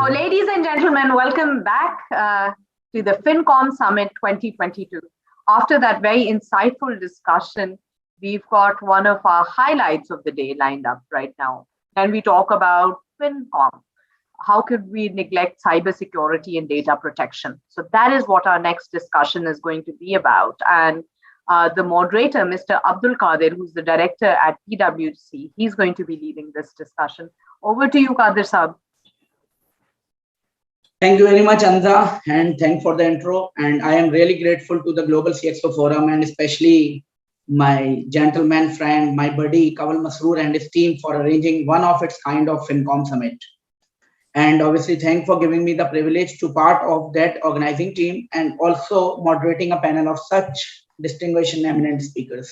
ladies and gentlemen, welcome back to the FinCom Summit 2022. After that very insightful discussion, we've got one of our highlights of the day lined up right now. And we talk about FinCom. How could we neglect cybersecurity and data protection? So that is what our next discussion is going to be about. And the moderator, Mr. Abdul Qadir, who's the director at PwC, he's going to be leading this discussion. Over to you, Qadir Sahab. Thank you very much, Anza, and thank for the intro. And I am really grateful to the Global CXO Forum and especially my gentleman friend, my buddy, Kawal Masroor and his team for arranging one of its kind of FinCom Summit. And obviously, thank for giving me the privilege to part of that organizing team and also moderating a panel of such distinguished and eminent speakers.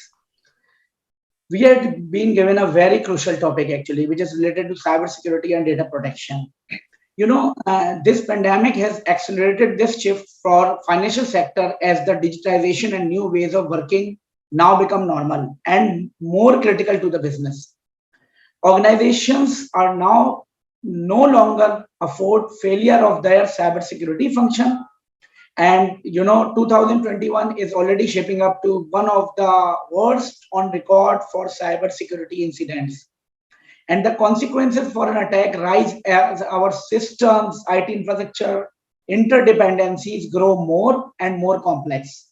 We had been given a very crucial topic actually, which is related to cybersecurity and data protection. You know, this pandemic has accelerated this shift for financial sector as the digitization and new ways of working now become normal and more critical to the business. Organizations are now no longer afford failure of their cybersecurity function. And, you know, 2021 is already shaping up to one of the worst on record for cybersecurity incidents. And the consequences for an attack rise as our systems, IT infrastructure, interdependencies grow more and more complex.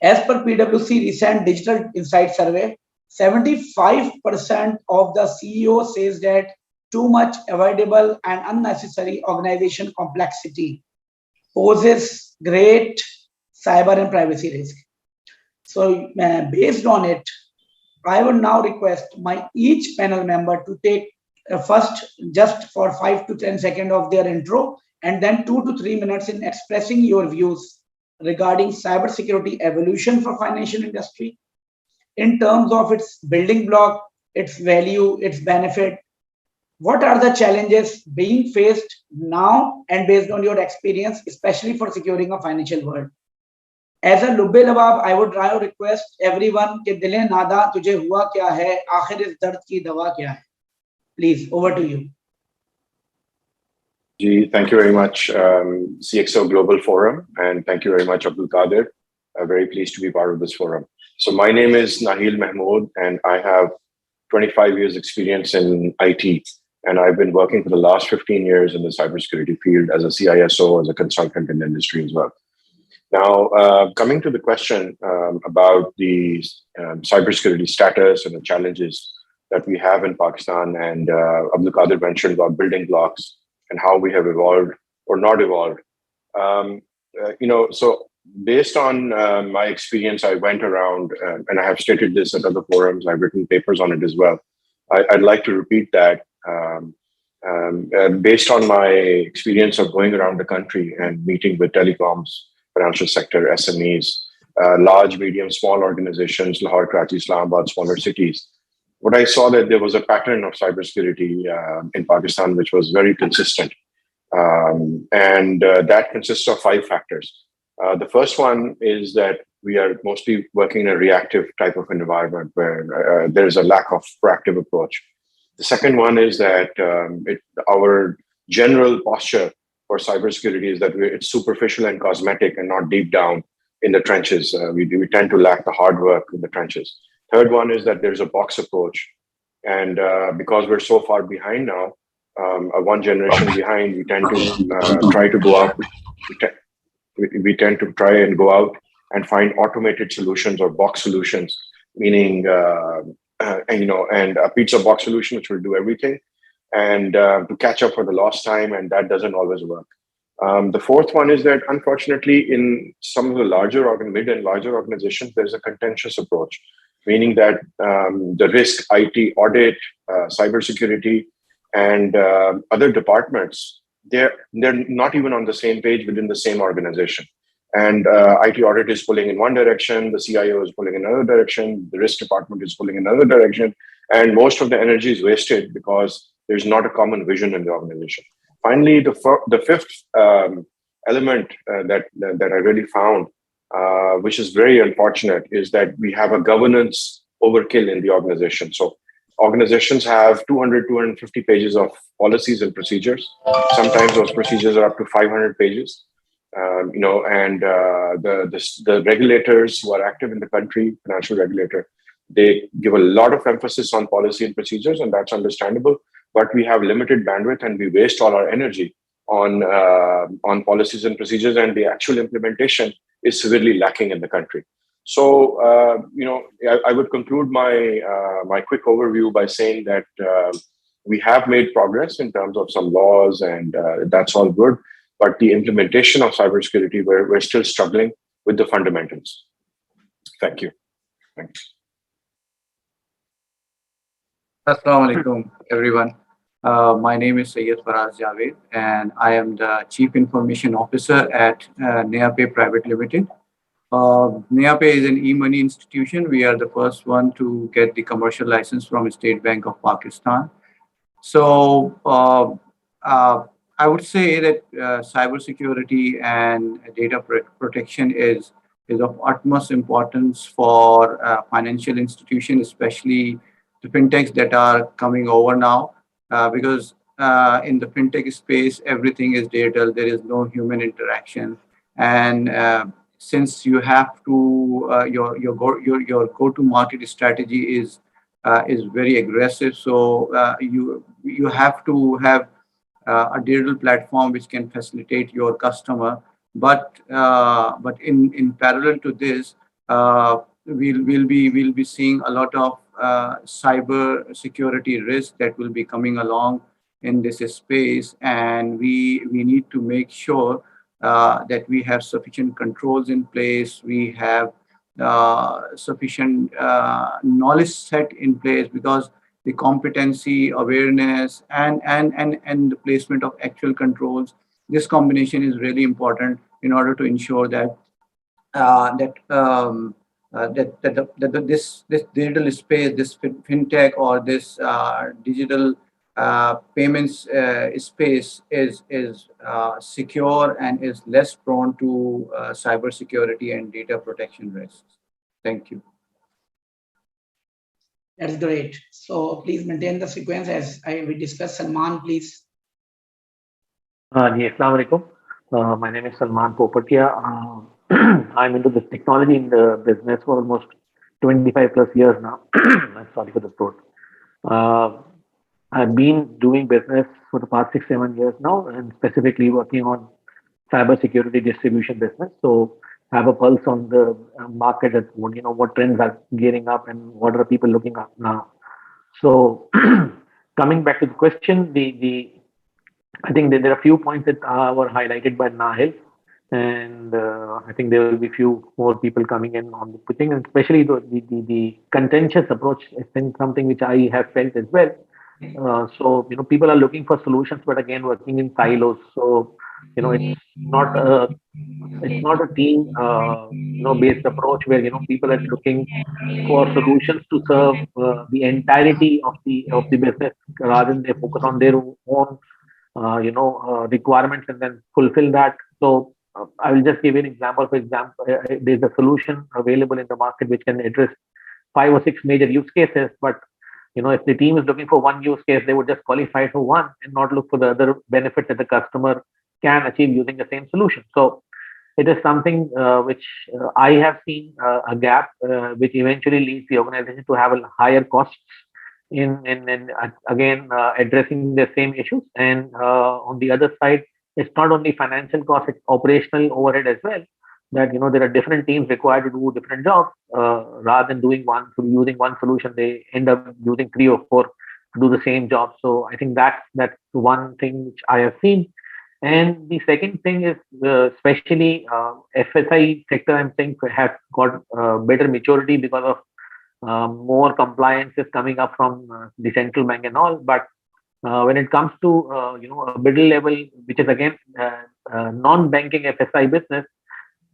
As per PwC recent Digital Insight Survey, 75% of the CEO says that too much avoidable and unnecessary organization complexity poses great cyber and privacy risk. So based on it, I would now request each panel member to take first just for 5 to 10 seconds of their intro and then 2 to 3 minutes in expressing your views regarding cybersecurity evolution for financial industry in terms of its building block, its value, its benefit. What are the challenges being faced now and based on your experience, especially for securing a financial world? As a Lubbe Labab, I would try to request everyone कि दिले नादा तुझे हुआ क्या है, आखिर इस दर्द की दवा क्या है? Please, over to you. Thank you very much, CXO Global Forum, and thank you very much, Abdul Qadir. I'm very pleased to be part of this forum. So my name is Nahil Mahmood, and I have 25 years experience in IT, and I've been working for the last 15 years in the cybersecurity field as a CISO, as a consultant in the industry as well. Now, coming to the question about the cybersecurity status and the challenges that we have in Pakistan, and Abdul Qadir mentioned about building blocks and how we have evolved or not evolved. So based on my experience, I went around, and I have stated this at other forums, I've written papers on it as well. I'd like to repeat that. Based on my experience of going around the country and meeting with telecoms, financial sector, SMEs, large, medium, small organizations, Lahore, Karachi, Islamabad, smaller cities, what I saw that there was a pattern of cybersecurity in Pakistan, which was very consistent. And that consists of 5 factors. The first one is that we are mostly working in a reactive type of environment where there is a lack of proactive approach. The second one is that our general posture for cybersecurity is that it's superficial and cosmetic and not deep down in the trenches. We tend to lack the hard work in the trenches. Third one is that there's a box approach. And because we're so far behind now, one generation behind, we tend to try to go out. We tend to try and go out and find automated solutions or box solutions, meaning, and a pizza box solution, which will do everything, and to catch up for the lost time, and that doesn't always work. The fourth one is that, unfortunately, in some of the mid and larger organizations, there's a contentious approach, meaning that the risk, IT, audit, cybersecurity, and other departments, they're not even on the same page within the same organization. And IT audit is pulling in one direction, the CIO is pulling in another direction, the risk department is pulling in another direction, and most of the energy is wasted because there's not a common vision in the organization. Finally, the fifth element that I really found, which is very unfortunate, is that we have a governance overkill in the organization. So organizations have 200, 250 pages of policies and procedures. Sometimes those procedures are up to 500 pages. And the regulators who are active in the country, financial regulator, they give a lot of emphasis on policy and procedures, and that's understandable. But we have limited bandwidth, and we waste all our energy on policies and procedures, and the actual implementation is severely lacking in the country. So, I would conclude my quick overview by saying that we have made progress in terms of some laws, and that's all good. But the implementation of cybersecurity, we're still struggling with the fundamentals. Thank you. Thanks. Assalamu alaikum, everyone. My name is Syed Faraz Javed, and I am the Chief Information Officer at NayaPay Private Limited. NayaPay is an e-money institution. We are the first one to get the commercial license from State Bank of Pakistan. So I would say that cybersecurity and data protection is of utmost importance for financial institutions, especially the fintechs that are coming over now, because in the fintech space, everything is digital. There is no human interaction, and since you have to your go-to-market strategy is very aggressive, so you have to have a digital platform which can facilitate your customer. But in parallel to this, we'll be seeing a lot of cyber security risks that will be coming along in this space, and we need to make sure that we have sufficient controls in place. We have sufficient knowledge set in place, because the competency, awareness, and the placement of actual controls, this combination is really important in order to ensure that this digital space, this fintech, or this digital payments space is secure and is less prone to cybersecurity and data protection risks. Thank you. That's great. So please maintain the sequence as we discussed. Salman, please. Assalamu alaikum. My name is Salman Popatia. I'm into this technology in the business for almost 25 plus years now. I'm sorry for the throat. I've been doing business for the past 6-7 years now, and specifically working on cybersecurity distribution business. So have a pulse on the market, at what trends are gearing up and what are people looking at now. So coming back to the question, I think there are a few points that were highlighted by Nahil, and I think there will be few more people coming in on the thing, and especially the contentious approach has been something which I have felt as well. So people are looking for solutions, but again working in silos. So it's not a team based approach where people are looking for solutions to serve the entirety of the business, rather than they focus on their own requirements and then fulfill that. So I will just give you an example. For example, there's a solution available in the market which can address 5 or 6 major use cases, but if the team is looking for one use case, they would just qualify for one and not look for the other benefits that the customer can achieve using the same solution. So it is something which I have seen a gap, which eventually leads the organization to have a higher costs in again addressing the same issues. And on the other side, it's not only financial costs, it's operational overhead as well. That there are different teams required to do different jobs. Rather than using one solution, they end up using 3 or 4 to do the same job. So I think that's one thing which I have seen. And the second thing is, especially FSI sector, I'm saying, has got better maturity because of more compliance is coming up from the central bank and all. But when it comes to a middle level, which is again non-banking FSI business,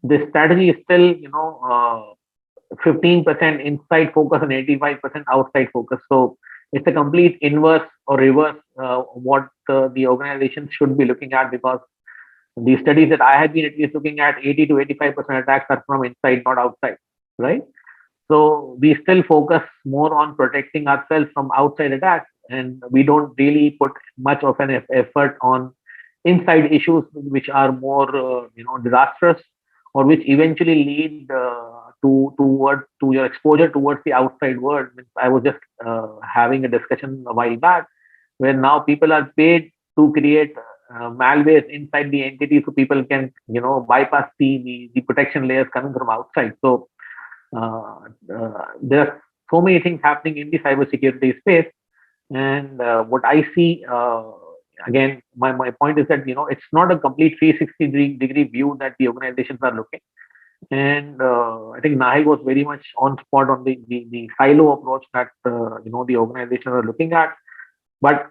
the strategy is still 15% inside focus and 85% outside focus. So it's a complete inverse or reverse what the organization should be looking at, because the studies that I have been at least looking at, 80 to 85% attacks are from inside, not outside, right? So we still focus more on protecting ourselves from outside attacks, and we don't really put much of an effort on inside issues which are more disastrous, or which eventually lead to your exposure towards the outside world. I was just having a discussion a while back where now people are paid to create malware inside the entity so people can bypass the protection layers coming from outside. So there are so many things happening in the cybersecurity space, and what I see, again, my point is that it's not a complete 360-degree view that the organizations are looking. And I think Nahil was very much on spot on the silo approach that the organizations are looking at. But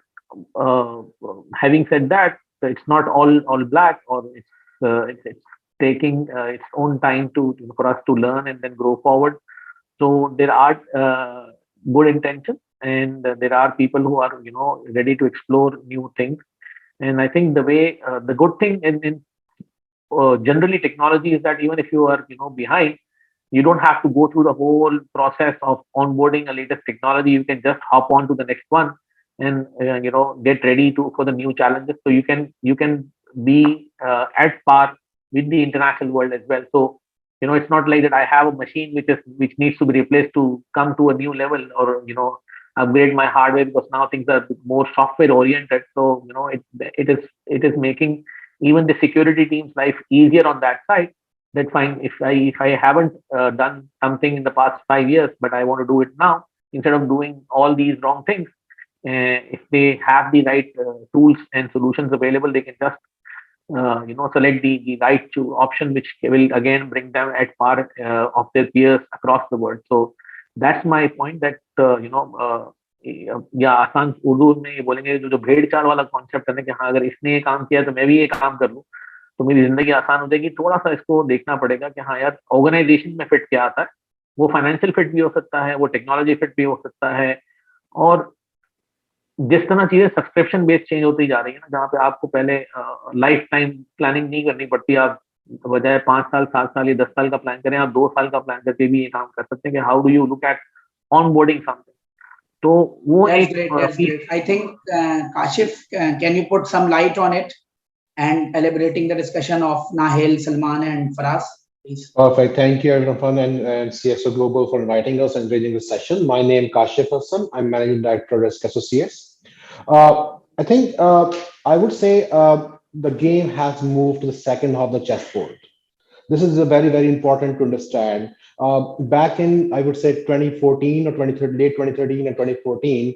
having said that, it's not all black, or it's taking its own time for us to learn and then grow forward. So there are good intentions, and there are people who are ready to explore new things. And I think the good thing in generally technology is that even if you are behind, you don't have to go through the whole process of onboarding a latest technology. You can just hop on to the next one and get ready for the new challenges. So you can be at par with the international world as well. So it's not like that I have a machine which needs to be replaced to come to a new level, or upgrade my hardware, because now things are more software oriented. So it is making even the security team's life easier on that side. That fine, if I haven't done something in the past 5 years, but I want to do it now, instead of doing all these wrong things, if they have the right tools and solutions available, they can just select the right option, which will again bring them at par of their peers across the world. So that's my point, that या आसान उर्दू में ये बोलेंगे जो भेड़ चाल वाला concept है ना, कि हाँ अगर इसने ये काम किया तो मैं भी ये काम कर लूँ तो मेरी जिंदगी आसान हो जाएगी। थोड़ा सा इसको देखना पड़ेगा कि हाँ यार, ऑर्गेनाइजेशन में फिट क्या आता है। वो फाइनेंशियल फिट भी हो सकता है, वो टेक्नोलॉजी फिट भी हो सकता है, और जिस तरह चीजें सब्सक्रिप्शन बेस्ड चेंज होती जा रही है ना, जहाँ पे आपको पहले लाइफ टाइम प्लानिंग नहीं करनी पड़ती, आप बजाय 5 साल 7 साल या 10 साल का प्लान करें, आप 2 साल का प्लान करके भी ये काम कर सकते हैं कि how do you look at onboarding something. तो वो that's great. I think Kashif, can you put some light on it and elaborating the discussion of Nahil, Salman, and Faraz, please? Perfect. Thank you, everyone, and CISO Global for inviting us and arranging this session. My name is Kashif Hassan. I'm Managing Director, Risk Associates. I think I would say the game has moved to the second half of the chessboard. This is very, very important to understand. Back in, I would say, 2014 or 2013, late 2013 and 2014,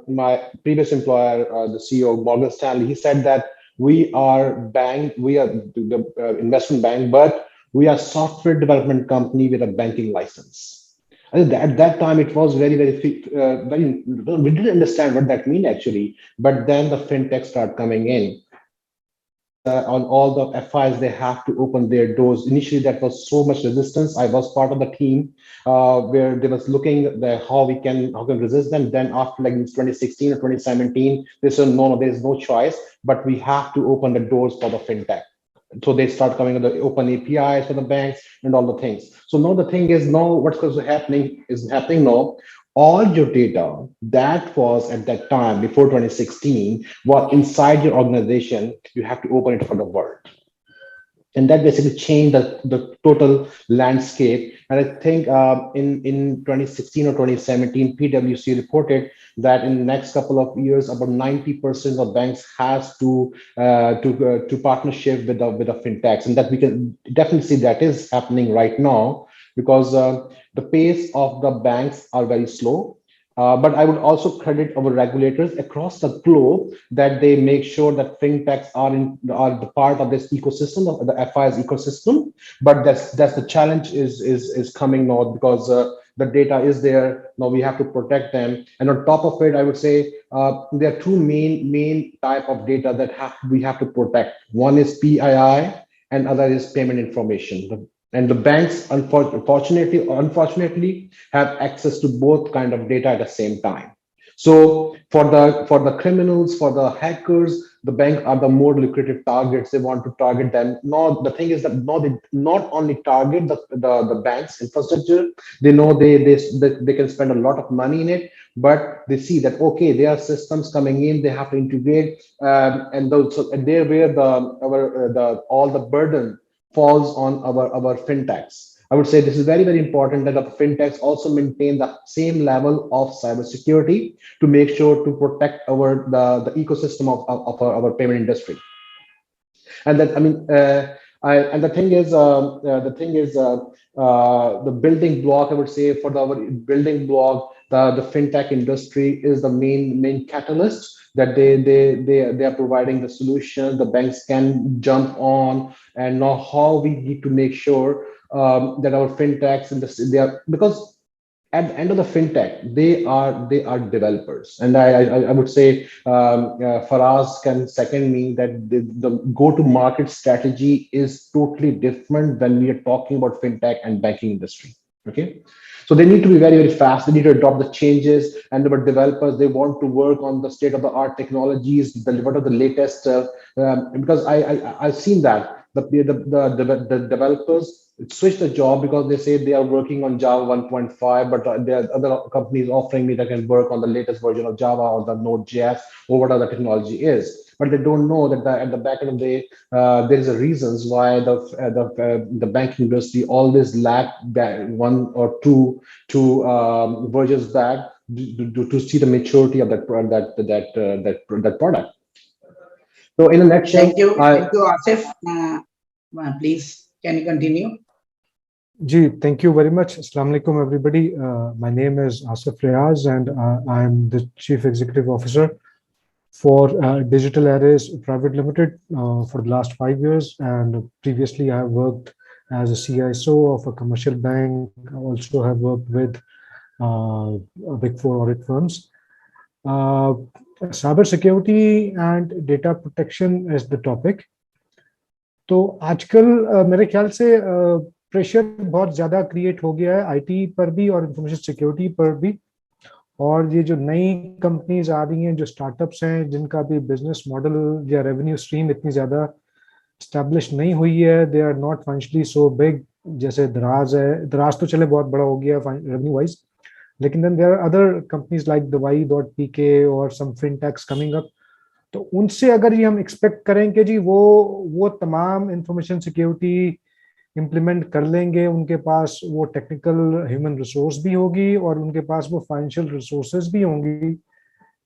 my previous employer, the CEO of Morgan Stanley, he said that we are the investment bank, but we are software development company with a banking license. And at that time, it was very, we didn't understand what that mean actually, but then the fintech start coming in. On all the FIs, they have to open their doors. Initially, that was so much resistance. I was part of the team where they was looking at how we can resist them. Then after like 2016 or 2017, they said, no, there is no choice, but we have to open the doors for the fintech. So they start coming with the open APIs for the banks and all the things. So now the thing is, now what's happening now. All your data that was at that time before 2016 was inside your organization, you have to open it for the world. And that basically changed the total landscape. And I think in 2016 or 2017, PwC reported that in the next couple of years, about 90% of banks has to partnership with the fintechs, and that we can definitely see that is happening right now, because the pace of the banks are very slow. But I would also credit our regulators across the globe that they make sure that fintechs are the part of this ecosystem, of the FI's ecosystem. But that's the challenge is coming now, because the data is there. Now we have to protect them. And on top of it, I would say there are two main type of data that we have to protect. One is PII and other is payment information. And the banks, unfortunately, have access to both kind of data at the same time. So for the criminals, for the hackers, the bank are the more lucrative targets. They want to target them. No, the thing is that no, they not only target the bank's infrastructure. They know they can spend a lot of money in it, but they see that okay, there are systems coming in. They have to integrate, and they're where all the burden falls on our fintechs. I would say this is very, very important that the fintechs also maintain the same level of cybersecurity to make sure to protect the ecosystem of our payment industry. And that, I mean, and the thing is, the building block, I would say, for our building block, the fintech industry is the main catalyst that they are providing the solution. The banks can jump on, and now how we need to make sure that our fintechs and they are, because at the end of the fintech, they are developers, and I would say Faraz can second me that the go-to-market strategy is totally different when we are talking about fintech and banking industry. Okay, so they need to be very, very fast. They need to adopt the changes, and our developers, they want to work on the state-of-the-art technologies, what are the latest. Because I've seen that the developers switch the job because they say they are working on Java 1.5, but there are other companies offering me that can work on the latest version of Java or the Node.js or whatever the technology is. But they don't know that at the back end of the day, there is a reasons why the banking industry always lag back one or two versions back to see the maturity of that product. So in a nutshell, thank you, Asif. Please, can you continue? Ji, thank you very much. Assalamu alaikum, everybody. My name is Asif Riaz, and I'm the Chief Executive Officer for Digital Arrays Private Limited for the last 5 years. And previously, I have worked as a CISO of a commercial bank. I also have worked with Big Four audit firms. Cybersecurity and data protection is the topic. तो आजकल मेरे ख्याल से pressure बहुत ज़्यादा create हो गया है आईटी पर भी और इंफॉर्मेशन सिक्योरिटी पर भी, और ये जो नई कंपनीज आ रही हैं, जो स्टार्टअप्स हैं, जिनका भी बिजनेस मॉडल या रेवेन्यू स्ट्रीम इतनी ज़्यादा स्टैब्लिश नहीं हुई है, they are not financially so big. जैसे दराज है, दराज तो चले बहुत बड़ा हो गया रेवेन्यू वाइज, लेकिन then there are other companies like Dawai.pk और सम फिनटेक्स कमिंग अप. तो उनसे अगर ये हम एक्सपेक्ट करें कि जी वो तमाम इंफॉर्मेशन सिक्योरिटी इम्प्लीमेंट कर लेंगे, उनके पास वो टेक्निकल ह्यूमन रिसोर्स भी होगी और उनके पास वो फाइनेंशियल रिसोर्सेज भी होंगी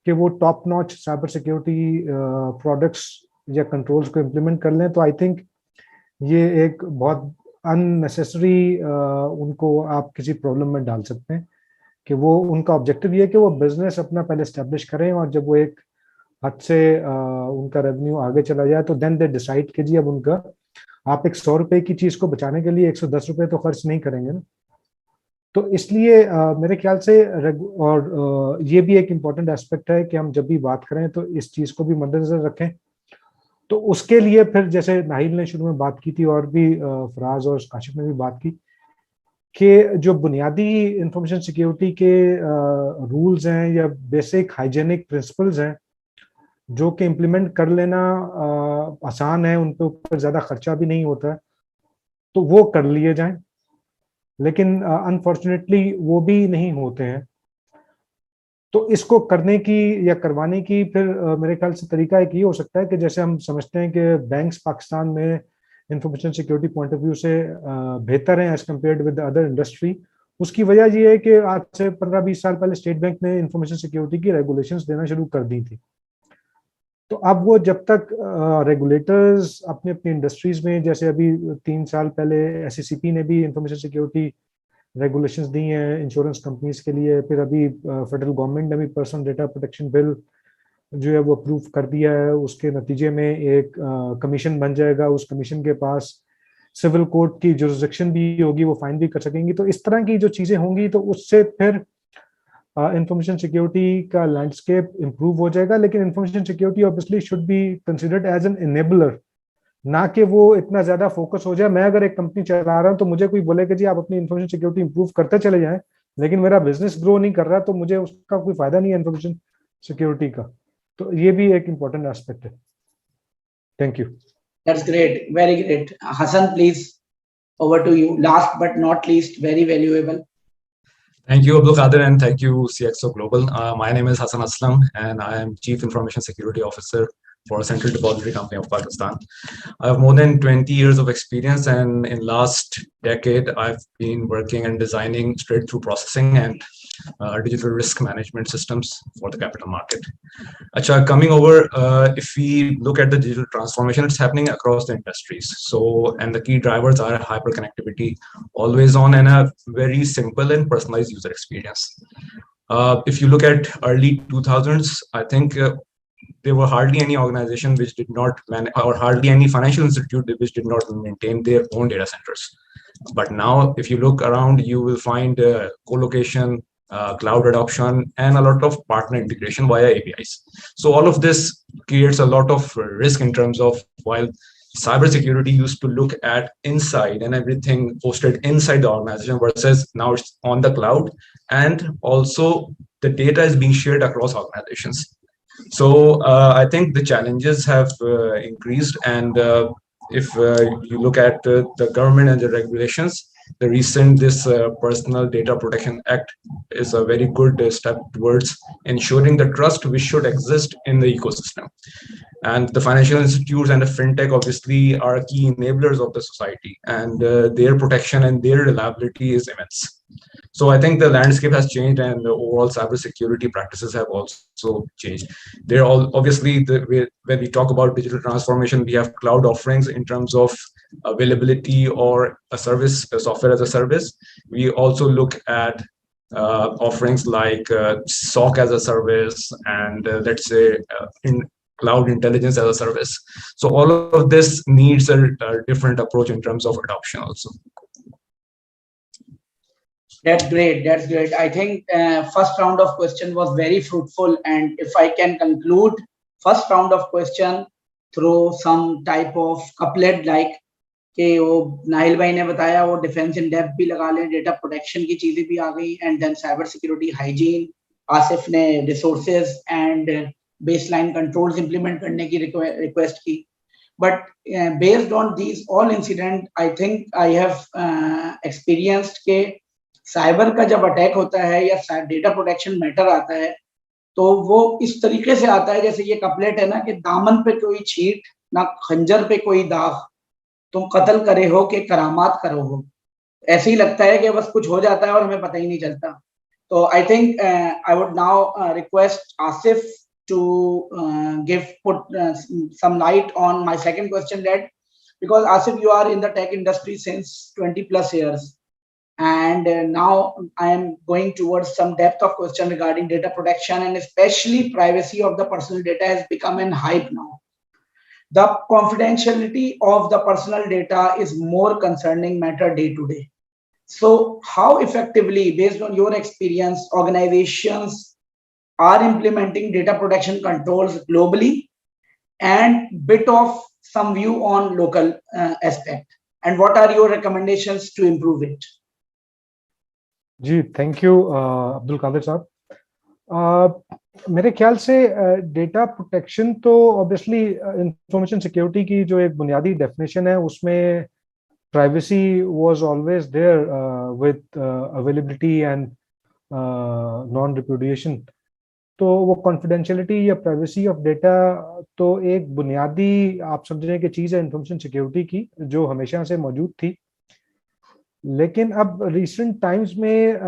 कि वो top notch cyber security products या कंट्रोल्स को इम्प्लीमेंट कर लें, तो आई थिंक ये एक बहुत अननेसेसरी उनको आप किसी प्रॉब्लम में डाल सकते हैं कि वो उनका ऑब्जेक्टिव ये है कि वो बिजनेस अपना पहले एस्टेब्लिश करें, और जब वो एक हद से उनका रेवेन्यू आगे चला जाए तो देन दे डिसाइड कीजिए. अब उनका आप एक 100 रुपए की चीज को बचाने के लिए 110 रुपए तो खर्च नहीं करेंगे ना. तो इसलिए मेरे ख्याल से और ये भी एक इम्पॉर्टेंट एस्पेक्ट है कि हम जब भी बात करें तो इस चीज को भी मद्देनजर रखें. तो उसके लिए फिर जैसे नाहिल ने शुरू में बात की थी और भी फराज और काशिफ ने भी बात की कि जो बुनियादी इंफॉर्मेशन सिक्योरिटी के रूल्स हैं या बेसिक हाइजेनिक प्रिंसिपल्स हैं जो कि इम्प्लीमेंट कर लेना आसान है, उन पे ऊपर ज़्यादा खर्चा भी नहीं होता है, तो वो कर लिए जाएं. लेकिन अनफॉर्चुनेटली वो भी नहीं होते हैं. तो इसको करने की या करवाने की फिर मेरे ख्याल से तरीका एक ये हो सकता है कि जैसे हम समझते हैं कि बैंक्स पाकिस्तान में information security point of view से बेहतर हैं as compared with other industry. उसकी वजह ये है कि आज से 15-20 साल पहले स्टेट बैंक ने इंफॉर्मेशन सिक्योरिटी की रेगुलेशंस देना शुरू कर दी थी. तो अब वो जब तक रेगुलेटर्स अपनी अपनी इंडस्ट्रीज में, जैसे अभी 3 साल पहले SECP ने भी इंफॉर्मेशन सिक्योरिटी रेगुलेशंस दी हैं इंश्योरेंस कंपनीज के लिए, फिर अभी फेडरल गवर्नमेंट ने भी पर्सनल डेटा प्रोटेक्शन बिल जो है वो अप्रूव कर दिया है. उसके नतीजे में एक कमीशन बन जाएगा, उस कमीशन के पास सिविल कोर्ट की जुरिसडिक्शन भी होगी, वो फाइन भी कर सकेंगी. तो इस तरह की जो चीजें होंगी तो उससे फिर इंफॉर्मेशन सिक्योरिटी का लैंडस्केप इंप्रूव हो जाएगा. लेकिन information security obviously should be considered as an enabler, ना कि वो इतना ज्यादा फोकस हो जाए. मैं अगर एक कंपनी चला रहा हूं तो मुझे कोई बोले कि जी आप अपनी इंफॉर्मेशन सिक्योरिटी इंप्रूव करते चले जाएं, लेकिन मेरा बिजनेस ग्रो नहीं कर रहा, तो मुझे उसका कोई फायदा नहीं है इंफॉर्मेशन सिक्योरिटी का. तो ये भी एक इम्पोर्टेंट एस्पेक्ट है. Thank you. That's great. Very great. Hassan, please, over to you. Last but not least, very valuable. Thank you, Abdul Qadir, and thank you, CISO Global. My name is Hassan Aslam, and I am Chief Information Security Officer for a Central Depository Company of Pakistan. I have more than 20 years of experience, and in last decade, I've been working and designing straight-through processing and digital risk management systems for the capital market. Acha, coming over, if we look at the digital transformation, it's happening across the industries. So, and the key drivers are hyperconnectivity, always on, and a very simple and personalized user experience. If you look at early 2000s, I think there were hardly any organization which did not manage, or hardly any financial institute which did not maintain their own data centers. But now, if you look around, you will find co-location, cloud adoption, and a lot of partner integration via APIs. So all of this creates a lot of risk in terms of, while cybersecurity used to look at inside and everything hosted inside the organization, versus now it's on the cloud, and also the data is being shared across organizations. So I think the challenges have increased, and if you look at the government and the regulations, the recent Personal Data Protection Act is a very good step towards ensuring the trust which should exist in the ecosystem. And the financial institutes and the fintech obviously are key enablers of the society, and their protection and their reliability is immense. So I think the landscape has changed, and the overall cybersecurity practices have also changed. They're all obviously, when we talk about digital transformation, we have cloud offerings in terms of availability or a service, a software as a service. We also look at offerings like SOC as a service, and let's say in cloud intelligence as a service. So all of this needs a different approach in terms of adoption also. That's great. That's great. I think first round of question was very fruitful. And if I can conclude first round of question through some type of couplet like कि वो नाहिल भाई ने बताया, वो defence in depth भी लगा लें, data protection की चीजें भी आ गई, and then cyber security, hygiene, Asif ने resources and baseline controls implement करने की रिक्वेस्ट की. But based on these all incident, I think I have experienced के साइबर का जब अटैक होता है या डेटा प्रोटेक्शन मैटर आता है, तो वो इस तरीके से आता है जैसे ये कपलेट है ना, कि दामन पे कोई छींट ना खंजर पे कोई दाग, तुम कत्ल करे हो कि करामात करो हो. ऐसे ही लगता है कि बस कुछ हो जाता है और हमें पता ही नहीं चलता. तो I think I would now request Asif to put some light on my second question, that because Asif, you are in the tech industry since 20 plus years, and now I am going towards some depth of question regarding data protection, and especially privacy of the personal data has become an hype now. The confidentiality of the personal data is more concerning matter day to day. So how effectively, based on your experience, organizations are implementing data protection controls globally, and bit of some view on local aspect, and what are your recommendations to improve it? जी, thank you Abdul Qadir साहब. मेरे ख्याल से data protection तो obviously information security की जो एक बुनियादी डेफिनेशन है, उसमें privacy was always there with availability and non repudiation. तो वो कॉन्फिडेंशियलिटी या प्राइवेसी ऑफ डेटा तो एक बुनियादी आप समझने की चीज़ है इंफॉर्मेशन सिक्योरिटी की, जो हमेशा से मौजूद थी. लेकिन अब रिसेंट टाइम्स में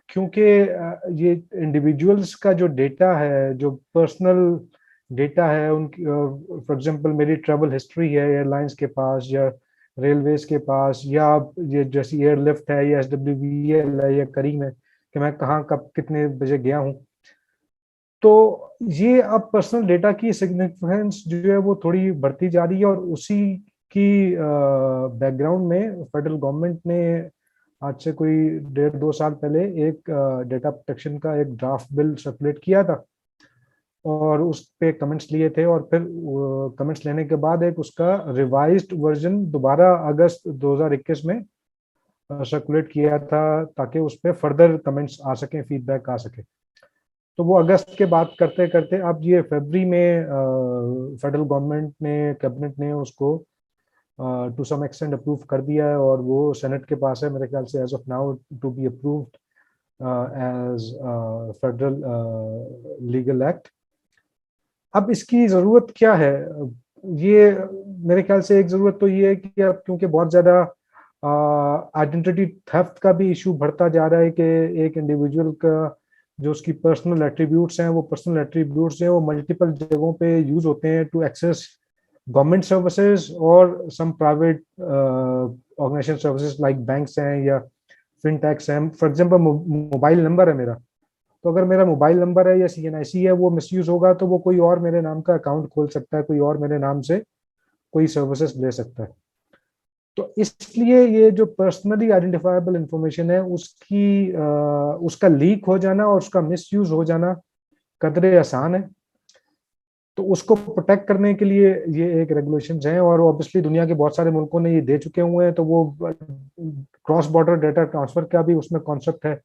क्योंकि ये इंडिविजुअल्स का जो डेटा है, जो पर्सनल डेटा है उनकी, फॉर एग्जांपल मेरी ट्रैवल हिस्ट्री है एयरलाइंस के पास या रेलवेज के पास, या ये जैसी एयरलिफ्ट है या SWVL है या करीम है कि मैं कहाँ कब कितने बजे गया हूँ, तो ये अब पर्सनल डेटा की सिग्निफिकेंस जो है वो थोड़ी बढ़ती जा रही है. और उसी की बैकग्राउंड में फेडरल गवर्नमेंट ने आज से कोई 1.5-2 साल पहले एक डेटा प्रोटेक्शन का एक ड्राफ्ट बिल सर्कुलेट किया था, और उस पे कमेंट्स लिए थे, और फिर कमेंट्स लेने के बाद एक उसका रिवाइज्ड वर्जन दोबारा अगस्त 2021 में सर्कुलेट किया था, ताकि उस पे फर्दर कमेंट्स आ सकें, फीडबैक आ सके. तो वो अगस्त के बाद करते करते अब ये फरवरी में फेडरल गवर्नमेंट ने, कैबिनेट ने उसको टू सम एक्सटेंट अप्रूव कर दिया है और वो सेनेट के पास है मेरे ख्याल से as of now to be approved as federal legal act. अब इसकी जरूरत क्या है? ये मेरे ख्याल से एक जरूरत तो ये है कि अब क्योंकि बहुत ज्यादा आइडेंटिटी थेफ्ट का भी इशू बढ़ता जा रहा है कि एक इंडिविजुअल का जो उसकी पर्सनल एट्रीब्यूट्स हैं, वो पर्सनल एट्रीब्यूट्स जो है वो मल्टीपल जगहों पे यूज होते हैं टू एक्सेस गवर्नमेंट सर्विसेज और some private organization services like banks हैं या फिनटेक्स हैं। फॉर एग्जांपल मोबाइल नंबर है मेरा, तो अगर मेरा मोबाइल नंबर है या CNIC है, वो मिसयूज होगा तो वो कोई और मेरे नाम का अकाउंट खोल सकता है, कोई और मेरे नाम से कोई सर्विसेज ले सकता है। तो इसलिए ये जो पर्सनली आइडेंटिफाइबल इंफॉर्मेशन है उसका लीक हो जाना और उसका मिसयूज हो जाना कदरे आसान है। तो उसको प्रोटेक्ट करने के लिए ये एक रेगुलेशंस हैं और ऑब्वियसली दुनिया के बहुत सारे मुल्कों ने ये दे चुके हुए हैं। तो वो क्रॉस बॉर्डर डेटा ट्रांसफर का भी उसमें कॉन्सेप्ट है,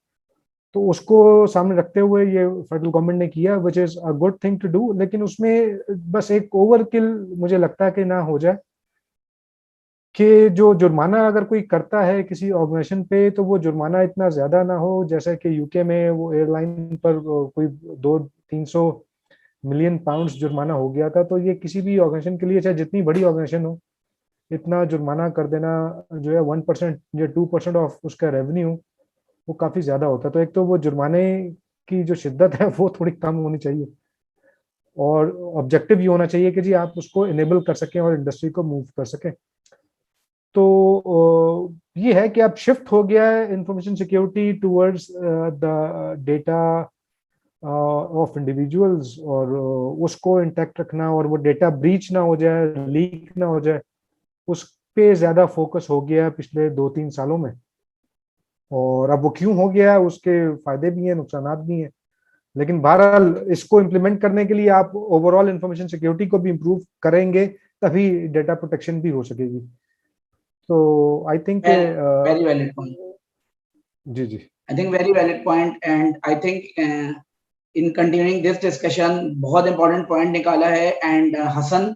तो उसको सामने रखते हुए ये फेडरल गवर्नमेंट ने किया, which is a good thing to do. लेकिन उसमें बस एक ओवरकिल मुझे लगता है कि ना हो जाए कि जो जुर्माना अगर कोई करता है किसी ऑर्गेनाइजेशन पे, तो वो जुर्माना इतना ज्यादा ना हो जैसे कि यूके में वो एयरलाइन पर कोई 200-300 मिलियन पाउंड्स जुर्माना हो गया था। तो ये किसी भी ऑर्गेनाइजेशन के लिए, चाहे जितनी बड़ी ऑर्गेनाइजेशन हो, इतना जुर्माना कर देना जो है 1% या 2% ऑफ उसका रेवेन्यू, वो काफी ज्यादा होता है। तो एक तो वो जुर्माने की जो शिद्दत है वो थोड़ी कम होनी चाहिए और ऑब्जेक्टिव ये होना चाहिए कि जी आप उसको इनेबल कर सकें और इंडस्ट्री को मूव कर सकें। तो ये है कि अब शिफ्ट हो गया है information security towards the data of individuals और उसको इंटैक्ट रखना और वो डेटा ब्रीच ना हो जाए, लीक ना हो जाए, उस पे ज्यादा फोकस हो गया पिछले 2-3 सालों में। और अब वो क्यों हो गया, उसके फायदे भी हैं, नुकसान भी हैं। लेकिन बहरहाल इसको इम्प्लीमेंट करने के लिए आप ओवरऑल इंफॉर्मेशन सिक्योरिटी को भी इम्प्रूव करेंगे, तभी डेटा प्रोटेक्शन भी हो सकेगी। तो I think very valid point. जी जी, I think very valid point, and I think in continuing this discussion, बहुत important point निकाला है। And Hassan,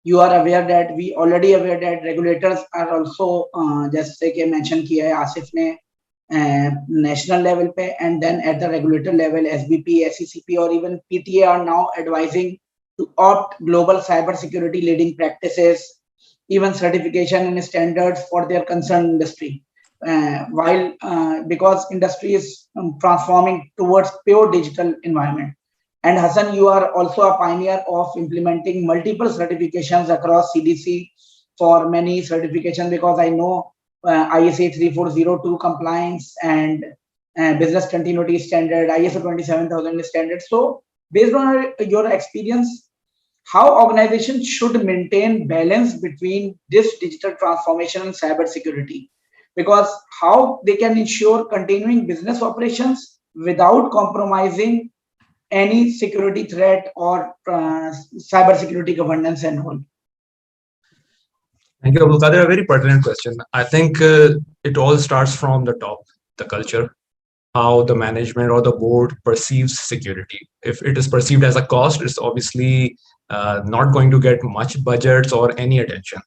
you are aware that we already aware that regulators are also जैसे कि mention किया है आसिफ ने national level पे, and then at the regulator level SBP, SECP or even PTA are now advising to opt global cyber security leading practices, even certification and standards for their concerned industry. While because industry is transforming towards pure digital environment. And Hassan, you are also a pioneer of implementing multiple certifications across CDC for many certifications, because I know ISA 3402 compliance and business continuity standard, ISO 27000 standard. So based on your experience, how organizations should maintain balance between this digital transformation and cyber security? Because how they can ensure continuing business operations without compromising any security threat or cyber security governance and all. Thank you, Abdul Qadir. A very pertinent question. I think it all starts from the top, the culture, how the management or the board perceives security. If it is perceived as a cost, it's obviously not going to get much budgets or any attention.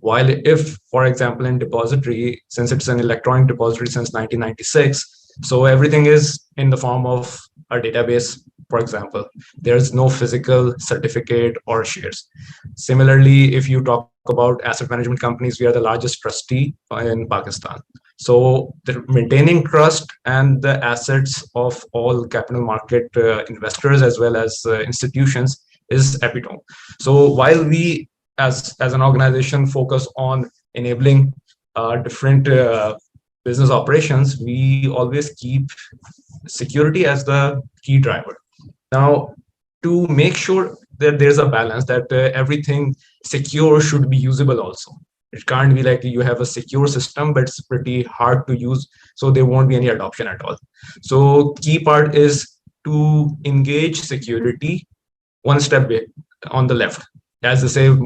While if, for example, in depository, since it's an electronic depository since 1996, so everything is in the form of a database, for example, there's no physical certificate or shares. Similarly, if you talk about asset management companies, we are the largest trustee in Pakistan. So maintaining trust and the assets of all capital market investors as well as institutions is epitome. So while we as an organization focus on enabling different business operations, we always keep security as the key driver. Now, to make sure that there's a balance, that everything secure should be usable also. It can't be like you have a secure system, but it's pretty hard to use, so there won't be any adoption at all. So key part is to engage security one step on the left. As they say,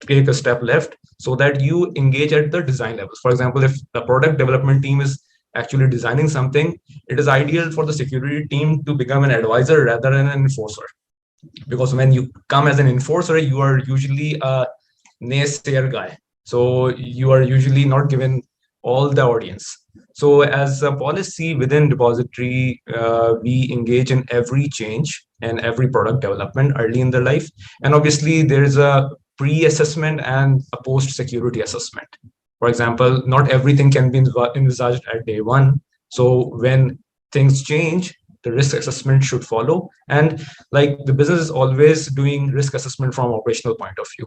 take a step left so that you engage at the design levels. For example, if the product development team is actually designing something, it is ideal for the security team to become an advisor rather than an enforcer. Because when you come as an enforcer, you are usually a naysayer guy. So you are usually not given all the audience. So as a policy within depository, we engage in every change and every product development early in the life. And obviously there is a pre-assessment and a post-security assessment. For example, not everything can be envisaged at day one. So when things change, the risk assessment should follow. And like the business is always doing risk assessment from operational point of view.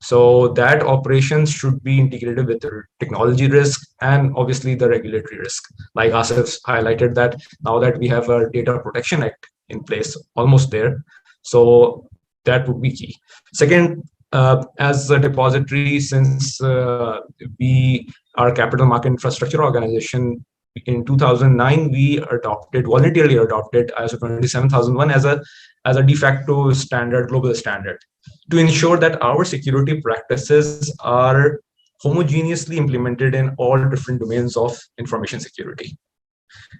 So that operations should be integrated with the technology risk and obviously the regulatory risk. Like Asif highlighted that now that we have a Data Protection Act in place, almost there. So that would be key. Second, as a depository, since we are a capital market infrastructure organization, in 2009, we voluntarily adopted ISO 27001 as a de facto standard, global standard, to ensure that our security practices are homogeneously implemented in all different domains of information security.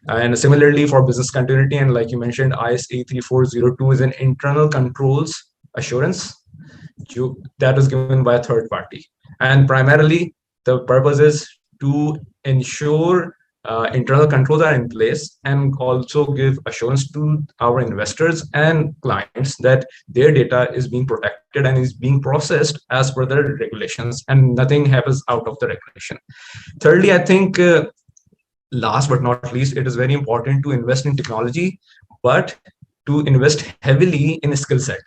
And similarly for business continuity, and like you mentioned, ISA 3402 is an internal controls assurance that is given by a third party. And primarily, the purpose is to ensure internal controls are in place and also give assurance to our investors and clients that their data is being protected and is being processed as per the regulations and nothing happens out of the regulation. Thirdly, I think last but not least, it is very important to invest in technology, but to invest heavily in a skill set.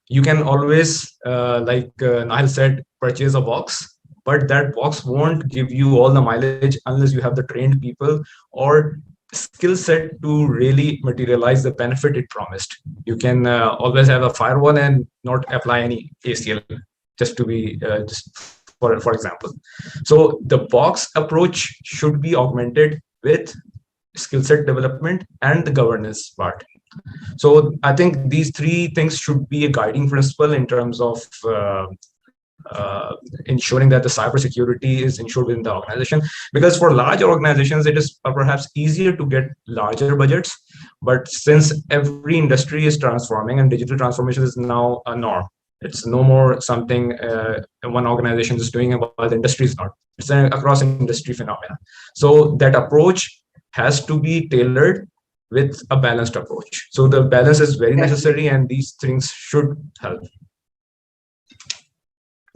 You can always, like Nahil said, purchase a box, but that box won't give you all the mileage unless you have the trained people or skill set to really materialize the benefit it promised. You can always have a firewall and not apply any ACL, just to be for example. So the box approach should be augmented with skill set development and the governance part. So I think these three things should be a guiding principle in terms of ensuring that the cybersecurity is ensured within the organization. Because for large organizations, it is perhaps easier to get larger budgets. But since every industry is transforming and digital transformation is now a norm, it's no more something one organization is doing while the industry is not. It's an across industry phenomena. So that approach has to be tailored with a balanced approach. So the balance is very necessary, and these things should help.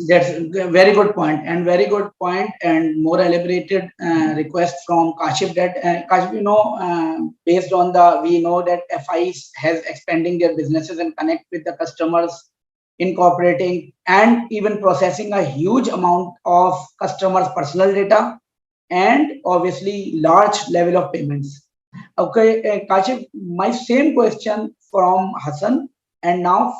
That's a very good point, and more elaborated request from Kashif. That Kashif, based on we know that FIs has expanding their businesses and connect with the customers, incorporating and even processing a huge amount of customers' personal data, and obviously large level of payments. Okay, Kashif, my same question from Hassan. And now,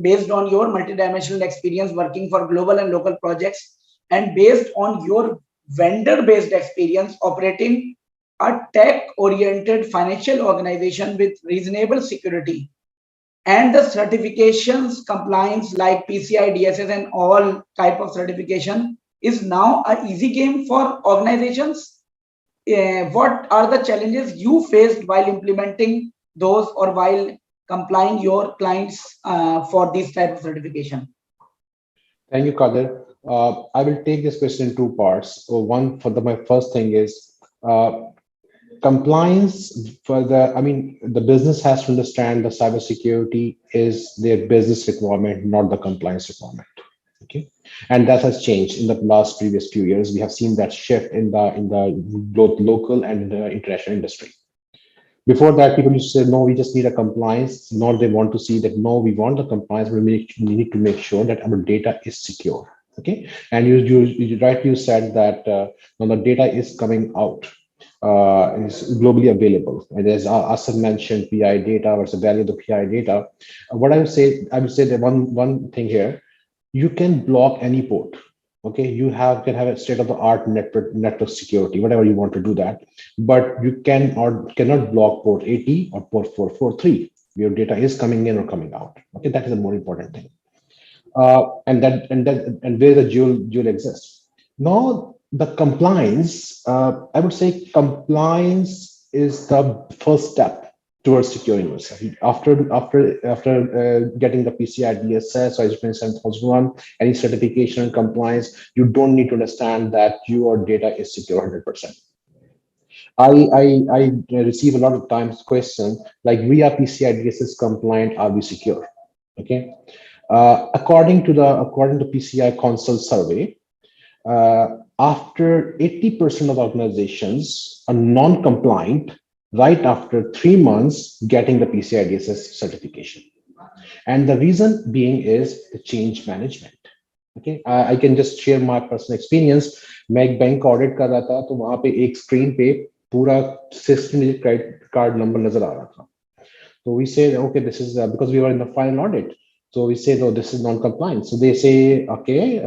based on your multidimensional experience working for global and local projects, and based on your vendor-based experience operating a tech-oriented financial organization with reasonable security, and the certifications compliance like PCI DSS and all type of certification is now an easy game for organizations. What are the challenges you faced while implementing those or while complying your clients for this type of certification? Thank you, Qadir. I will take this question in two parts. So my first thing is compliance for the business has to understand the cybersecurity is their business requirement, not the compliance requirement. Okay, and that has changed in the previous few years. We have seen that shift in the both local and international industry. Before that, people used to say, no, we just need a compliance. Now they want to see that, no, we want the compliance, but we need to make sure that our data is secure. Okay. And you said that when the data is coming out, is globally available. And as Asif mentioned, PI data versus value of the PI data. What I would say that one thing here, you can block any port. Okay, you can have a state-of-the-art network security, whatever you want to do that, but you cannot block port 80 or port 443. Your data is coming in or coming out. Okay, that is a more important thing. And where the jewel exists. Now, the compliance, I would say compliance is the first step towards securing yourself. After getting the PCI DSS or ISO 27001, any certification and compliance, you don't need to understand that your data is secure 100%. I receive a lot of times question like, we are PCI DSS compliant, are we secure? Okay. According to PCI Council survey, after 80% of organizations are non-compliant right after 3 months getting the PCI DSS certification. And the reason being is the change management. Okay, I can just share my personal experience. मैं एक bank audit कर रहा था, तो वहां पे एक screen पे पूरा 16-digit credit card number नजर आ रहा था. So we say, okay, this is because we were in the final audit. So we say, no, this is non-compliant. So they say, okay,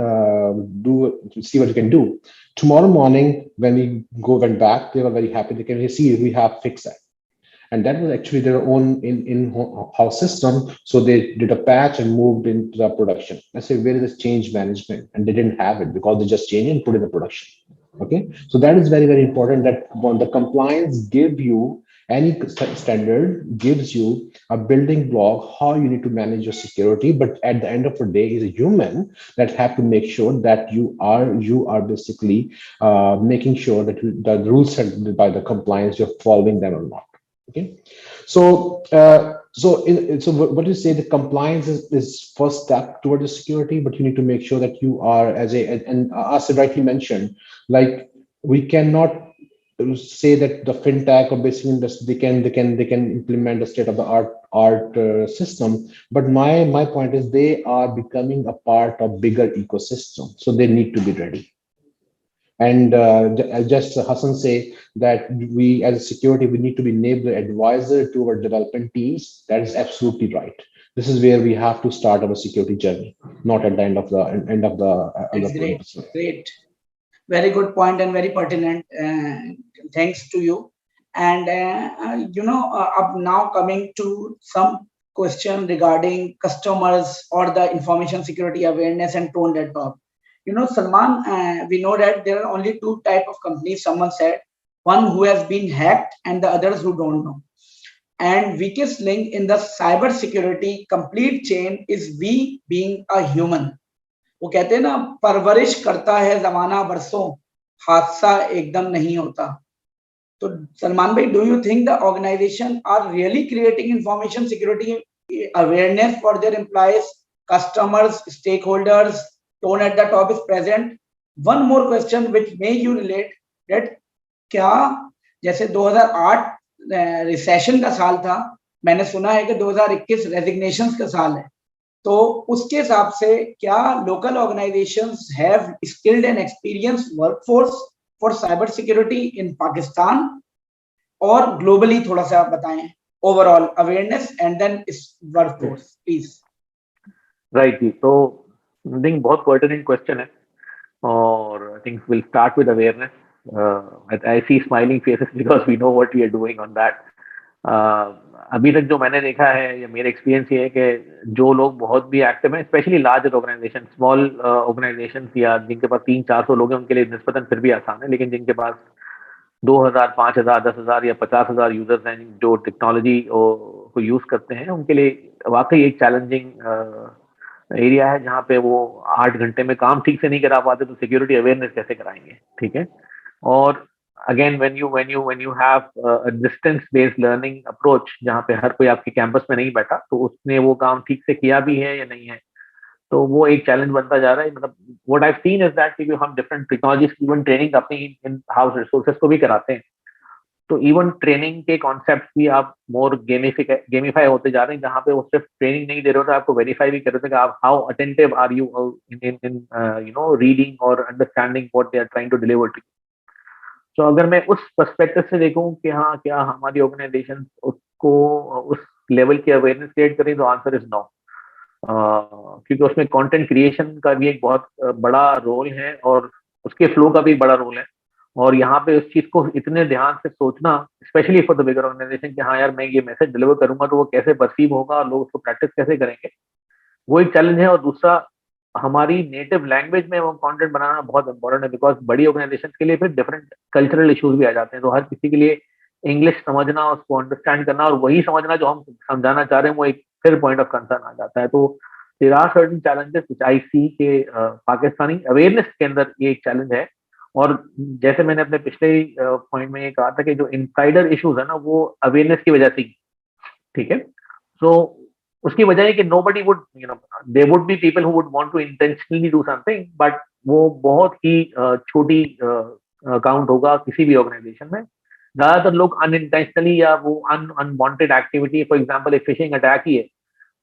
see what you can do. Tomorrow morning, when we went back, they were very happy. They can see we have fixed that. And that was actually their own in-house system. So they did a patch and moved into the production. I say, where is the change management? And they didn't have it because they just changed it and put it in the production. Okay. So that is very, very important, that when the compliance give you any standard, gives you a building block, how you need to manage your security. But at the end of the day, is a human that have to make sure that you are basically making sure that the rules set by the compliance, you're following them or not. Okay, so what you say, the compliance is first step towards the security, but you need to make sure that you are and Asif rightly mentioned, like we cannot say that the fintech or basically industry they can implement the state of the art system, but my point is they are becoming a part of bigger ecosystem, so they need to be ready. And just Hassan say that we as a security, we need to be enabler advisor to our development teams. That is absolutely right. This is where we have to start our security journey, not at the end of the Great. Very good point and very pertinent. Thanks to you. And now coming to some question regarding customers or the information security awareness and tone that talk. Salman, we know that there are only two types of companies, someone said, one who has been hacked and the others who don't know. And weakest link in the cybersecurity complete chain is we being a human. वो कहते हैं ना, परवरिश करता है जमाना बरसों, हादसा एकदम नहीं होता. तो सलमान भाई, do you think the organization are really creating information security awareness for their employees, customers, stakeholders? Tone at the top is present. One more question which may you relate, that क्या जैसे 2008 रिसेशन का साल था, मैंने सुना है कि 2021 resignations का साल है, तो उसके हिसाब से क्या local organisations have skilled and experience workforce for cyber security in Pakistan और ग्लोबली? थोड़ा सा आप बताएं overall awareness and then workforce please. Right जी, तो I think बहुत pertinent question है, और I think we'll start with awareness. I see smiling faces because we know what we are doing on that. अभी तक जो मैंने देखा है, या मेरा एक्सपीरियंस ये है कि जो लोग बहुत भी एक्टिव हैं, specially larger organization, small organization या जिनके पास 300-400 लोग हैं, उनके लिए निस्बतन फिर भी आसान है, लेकिन जिनके पास 2000, 5000, 10,000 या 50,000 यूजर्स हैं जो टेक्नोलॉजी को यूज करते हैं, उनके लिए वाकई एक चैलेंजिंग एरिया है, जहाँ पे वो 8 घंटे में काम ठीक से नहीं करा पाते, तो सिक्योरिटी अवेयरनेस कैसे कराएंगे? ठीक है. और again when you have a distance based learning approach, जहाँ पे हर कोई आपके कैंपस में नहीं बैठा, तो उसने वो काम ठीक से किया भी है या नहीं है, तो वो एक चैलेंज बनता जा रहा है. मतलब what I've seen is that कि हम डिफरेंट टेक्नोलॉजीज की इवन ट्रेनिंग अपनी इन हाउस रिसोर्सेज को भी कराते हैं, तो इवन ट्रेनिंग के कॉन्सेप्ट भी आप मोर गेमिफाई होते जा रहे हैं, जहाँ पे वो सिर्फ ट्रेनिंग नहीं दे रहे होते, आपको वेरीफाई भी कर रहे थे कि आप how attentive are you in reading और understanding what they are trying to deliver to. तो अगर मैं उस पर्सपेक्टिव से देखूं कि हाँ, क्या हमारी ऑर्गेनाइजेशन उसको उस लेवल की अवेयरनेस क्रिएट करें, तो आंसर इज नो, क्योंकि उसमें कंटेंट क्रिएशन का भी एक बहुत बड़ा रोल है और उसके फ्लो का भी बड़ा रोल है. और यहाँ पे उस चीज को इतने ध्यान से सोचना, specially for the bigger organization, कि हाँ यार मैं ये मैसेज डिलीवर करूंगा तो वो कैसे परसीव होगा और लोग उसको प्रैक्टिस कैसे करेंगे, वो एक चैलेंज है. और दूसरा, हमारी नेटिव लैंग्वेज में वो कंटेंट बनाना बहुत इंपॉर्टेंट है, बिकॉज बड़ी ऑर्गेनाइजेशन के लिए फिर डिफरेंट कल्चरल इश्यूज भी आ जाते हैं। तो हर किसी के लिए इंग्लिश समझना, उसको अंडरस्टैंड करना और वही समझना जो हम समझाना चाह रहे हैं, वो एक फिर पॉइंट ऑफ कंसर्न आ जाता है। तो there are certain challenges which I see के पाकिस्तानी अवेयरनेस के अंदर ये एक चैलेंज है। और जैसे मैंने अपने पिछले पॉइंट में ये कहा था कि जो इनसाइडर इश्यूज है ना, वो अवेयरनेस की वजह से, ठीक है। सो उसकी वजह है कि nobody would, there would be people who would want to intentionally do something, but वो बहुत ही छोटी काउंट होगा किसी भी ऑर्गेनाइजेशन में। ज्यादातर लोग अनइंटेंशनली या वो अनवांटेड एक्टिविटी, फॉर एग्जांपल एक फिशिंग अटैक ही है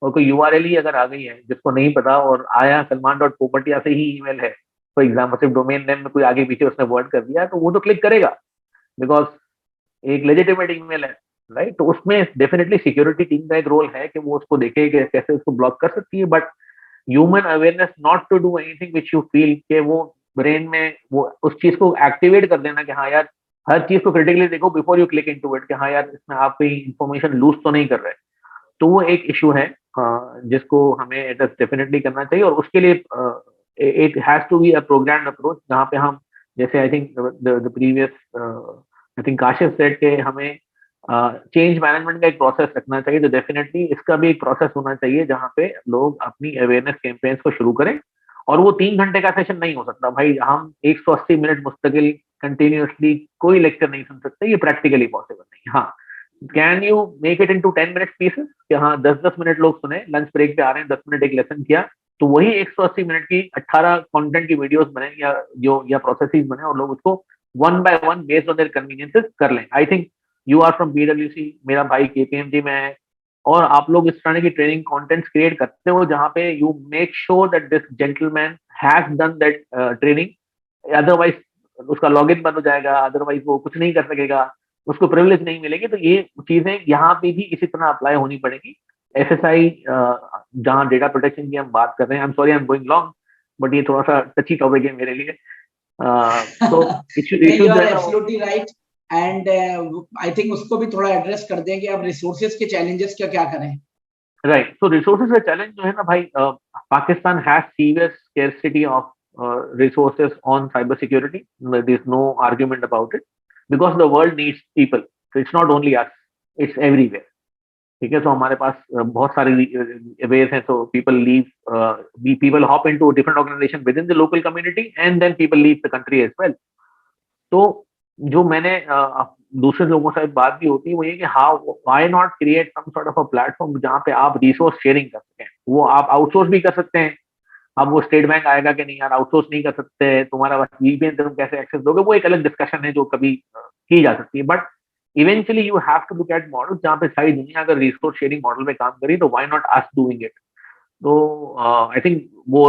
और कोई यूआरएल ही अगर आ गई है जिसको नहीं पता और आया salman.popatia से ही ईमेल है, फॉर एग्जांपल सिर्फ डोमेन नेम में कोई आगे पीछे उसने वर्ड कर दिया, तो वो तो क्लिक करेगा बिकॉज एक लेजिटिमेट ईमेल है, राइट। तो उसमें डेफिनेटली सिक्योरिटी टीम का एक रोल है कि वो उसको देखे कि कैसे उसको ब्लॉक कर सकती है, but human awareness not to do anything which you feel के वो ब्रेन में वो उस चीज को एक्टिवेट कर देना कि हाँ यार, हर चीज को क्रिटिकली देखो before you click into it कि हाँ यार इसमें आप कोई इंफॉर्मेशन लूज तो नहीं कर रहे। तो वो एक इशू है जिसको हमें एड्रेस डेफिनेटली करना चाहिए, और उसके लिए it has to be a programmed approach, जहाँ पे हम जैसे I think the previous I think Kashif said के हमें चेंज मैनेजमेंट का एक प्रोसेस रखना चाहिए। तो डेफिनेटली इसका भी एक प्रोसेस होना चाहिए जहाँ पे लोग अपनी अवेयरनेस कैंपेन्स को शुरू करें, और वो 3 घंटे का सेशन नहीं हो सकता भाई। हम 180 मिनट मुस्तकिल कंटिन्यूसली कोई लेक्चर नहीं सुन सकते, ये प्रैक्टिकली पॉसिबल नहीं। हाँ, can you make it into 10 minute pieces कि हाँ 10-10 मिनट लोग सुने, लंच ब्रेक पे आ रहे हैं 10 मिनट एक लेसन किया, तो वही 180 मिनट की 18 कंटेंट की वीडियोस बने या प्रोसेसेस बने और लोग उसको one by one based on their conveniences कर लें। I think you are from PwC, मेरा भाई KPMG में है, और आप लोग इस तरह की ट्रेनिंग कंटेंट्स क्रिएट करते हो जहाँ पे you make sure that this gentleman has done that training, otherwise उसका लॉगिन बंद हो जाएगा, अदरवाइज वो कुछ नहीं कर सकेगा, उसको प्रिविलेज नहीं मिलेगी। तो ये चीजें यहाँ पे भी इसी तरह अप्लाई होनी पड़ेगी। SSI जहाँ डेटा प्रोटेक्शन की हम बात कर रहे हैं, I am sorry I am going long, but ये थोड़ा सा टची टॉपिक है मेरे लिए। तो you are absolutely right, and I think उसको भी थोड़ा एड्रेस कर दें कि अब रिसोर्सेज के चैलेंजेस क्या करें। राइट, तो रिसोर्सेज का चैलेंज जो है ना भाई, Pakistan has severe scarcity of resources on cybersecurity. There is no argument about it because the world needs people. So it's not only us, it's everywhere. ठीक है, तो हमारे पास बहुत सारे ways हैं. So people people hop into a different organization within the local community and then people leave the country as well. तो जो मैंने दूसरे लोगों से बात भी होती है वो ये कि why not create some sort of a platform जहाँ पे आप रिसोर्स शेयरिंग कर सकें। वो आप आउटसोर्स भी कर सकते हैं। अब वो स्टेट बैंक आएगा कि नहीं यार आउटसोर्स नहीं कर सकते, तुम्हारा VPN तुम कैसे एक्सेस दोगे, वो एक अलग डिस्कशन है जो कभी की जा सकती है। But eventually you have to look at model जहाँ पे सारी दुनिया अगर रिसोर्स शेयरिंग मॉडल पे काम करी तो why not us doing it. तो आई थिंक वो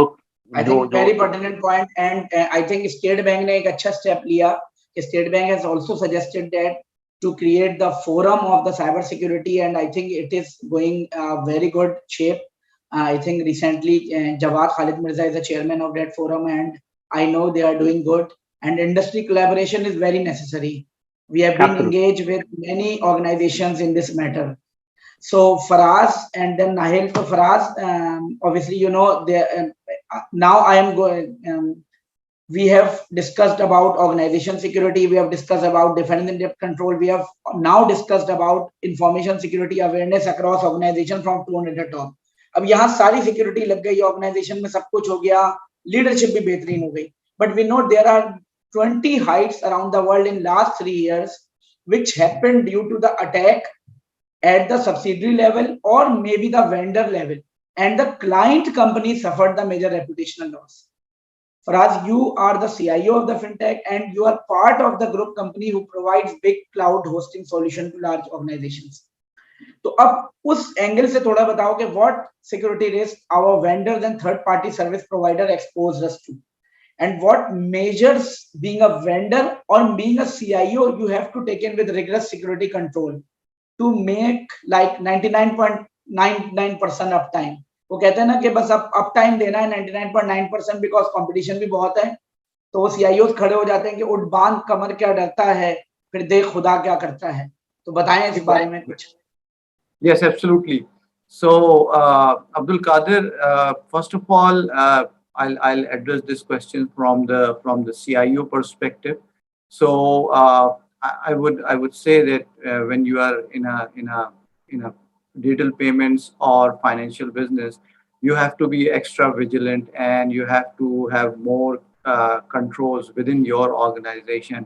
very pertinent point, and I think state bank ने एक अच्छा स्टेप लिया। State bank has also suggested that to create the forum of the cyber security, and I think it is going very good shape. I think recently Jawad Khalid Mirza is the chairman of that forum, and I know they are doing good, and industry collaboration is very necessary. We have been engaged with many organizations in this matter. So Faraz and then Nahil. So Faraz, obviously you know now I am going we have discussed about organization security, we have discussed about defending the control, we have now discussed about information security awareness across organization from 200 at top. अब यहाँ सारी security लग गई, organisation में सब कुछ हो गया, लीडरशिप भी बेहतरीन हो गई, but we know there are 20 heights around the world in last 3 years which happened due to the attack at the subsidiary level or maybe the vendor level, and the client company suffered the major reputational loss. Faraz, you are the CIO of the fintech and you are part of the group company who provides big cloud hosting solution to large organizations. तो अब उस angle से थोड़ा बताओ कि what security risk our vendors and third party service provider exposed us to, and what measures being a vendor or being a CIO you have to take in with rigorous security control to make like 99.99% uptime. वो कहते हैं ना कि बस up time देना है 99.9% because competition भी बहुत है, तो वो CIOs खड़े हो जाते हैं कि उठ बांध कमर क्या डरता है, फिर देख खुदा क्या करता है। तो बताएं इस बारे में कुछ। Yes, absolutely. So Abdul Qadir, first of all, I'll address this question from the CIO perspective. So I would say that when you are in a digital payments or financial business, you have to be extra vigilant and you have to have more controls within your organization.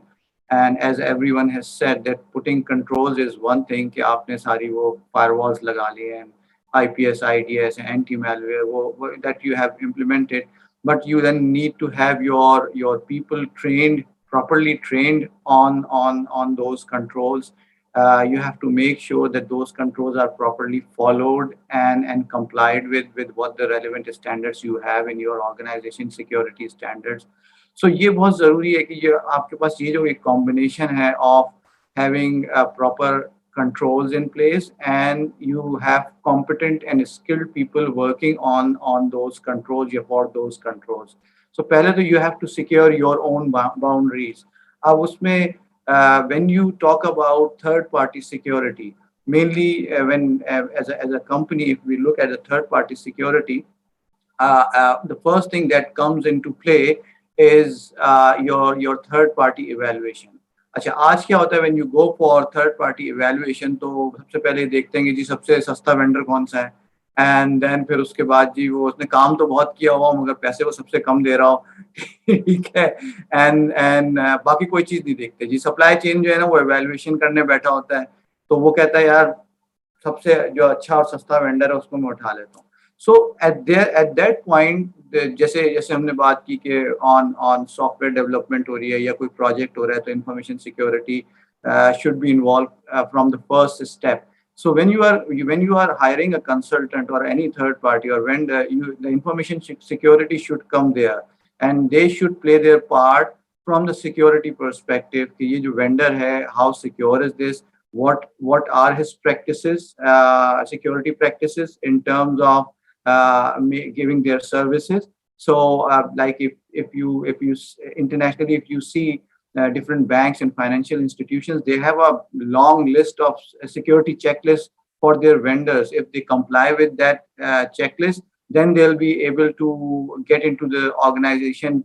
And as everyone has said, that putting controls is one thing कि आपने सारी वो firewalls लगा लिए and IPS, IDS, anti-malware that you have implemented, but you then need to have your people trained, properly trained on those controls. You have to make sure that those controls are properly followed and complied with what the relevant standards you have in your organization, security standards. So ये बहुत ज़रूरी है कि ये आपके पास ये जो एक combination है of having proper controls in place and you have competent and skilled people working on those controls for those controls. So पहले तो you have to secure your own boundaries. अब उसमें when you talk about third-party security, mainly when as a company, if we look at the third-party security, the first thing that comes into play is your third-party evaluation. अच्छा आज क्या होता है when you go for third-party evaluation तो सबसे पहले देखते हैं कि जी सबसे सस्ता वेंडर कौन सा है and then फिर उसके बाद जी वो उसने काम तो बहुत किया हुआ मगर पैसे वो सबसे कम दे रहा हो ठीक है and बाकी कोई चीज़ नहीं देखते जी सप्लाई चेन जो है ना वो evaluation करने बैठा होता है तो वो कहता है यार सबसे जो अच्छा और सस्ता वेंडर है उसको मैं उठा लेता हूँ. So at that point जैसे हमने बात की कि on software development हो रही है या कोई project हो रहा है तो information security should be involved from the first step. So when you are hiring a consultant or any third party or vendor, the information security should come there and they should play their part from the security perspective कि ये जो vendor है how secure is this, what are his practices, security practices in terms of giving their services. So like if you internationally if you see different banks and financial institutions, they have a long list of security checklists for their vendors. If they comply with that checklist, then they'll be able to get into the organization,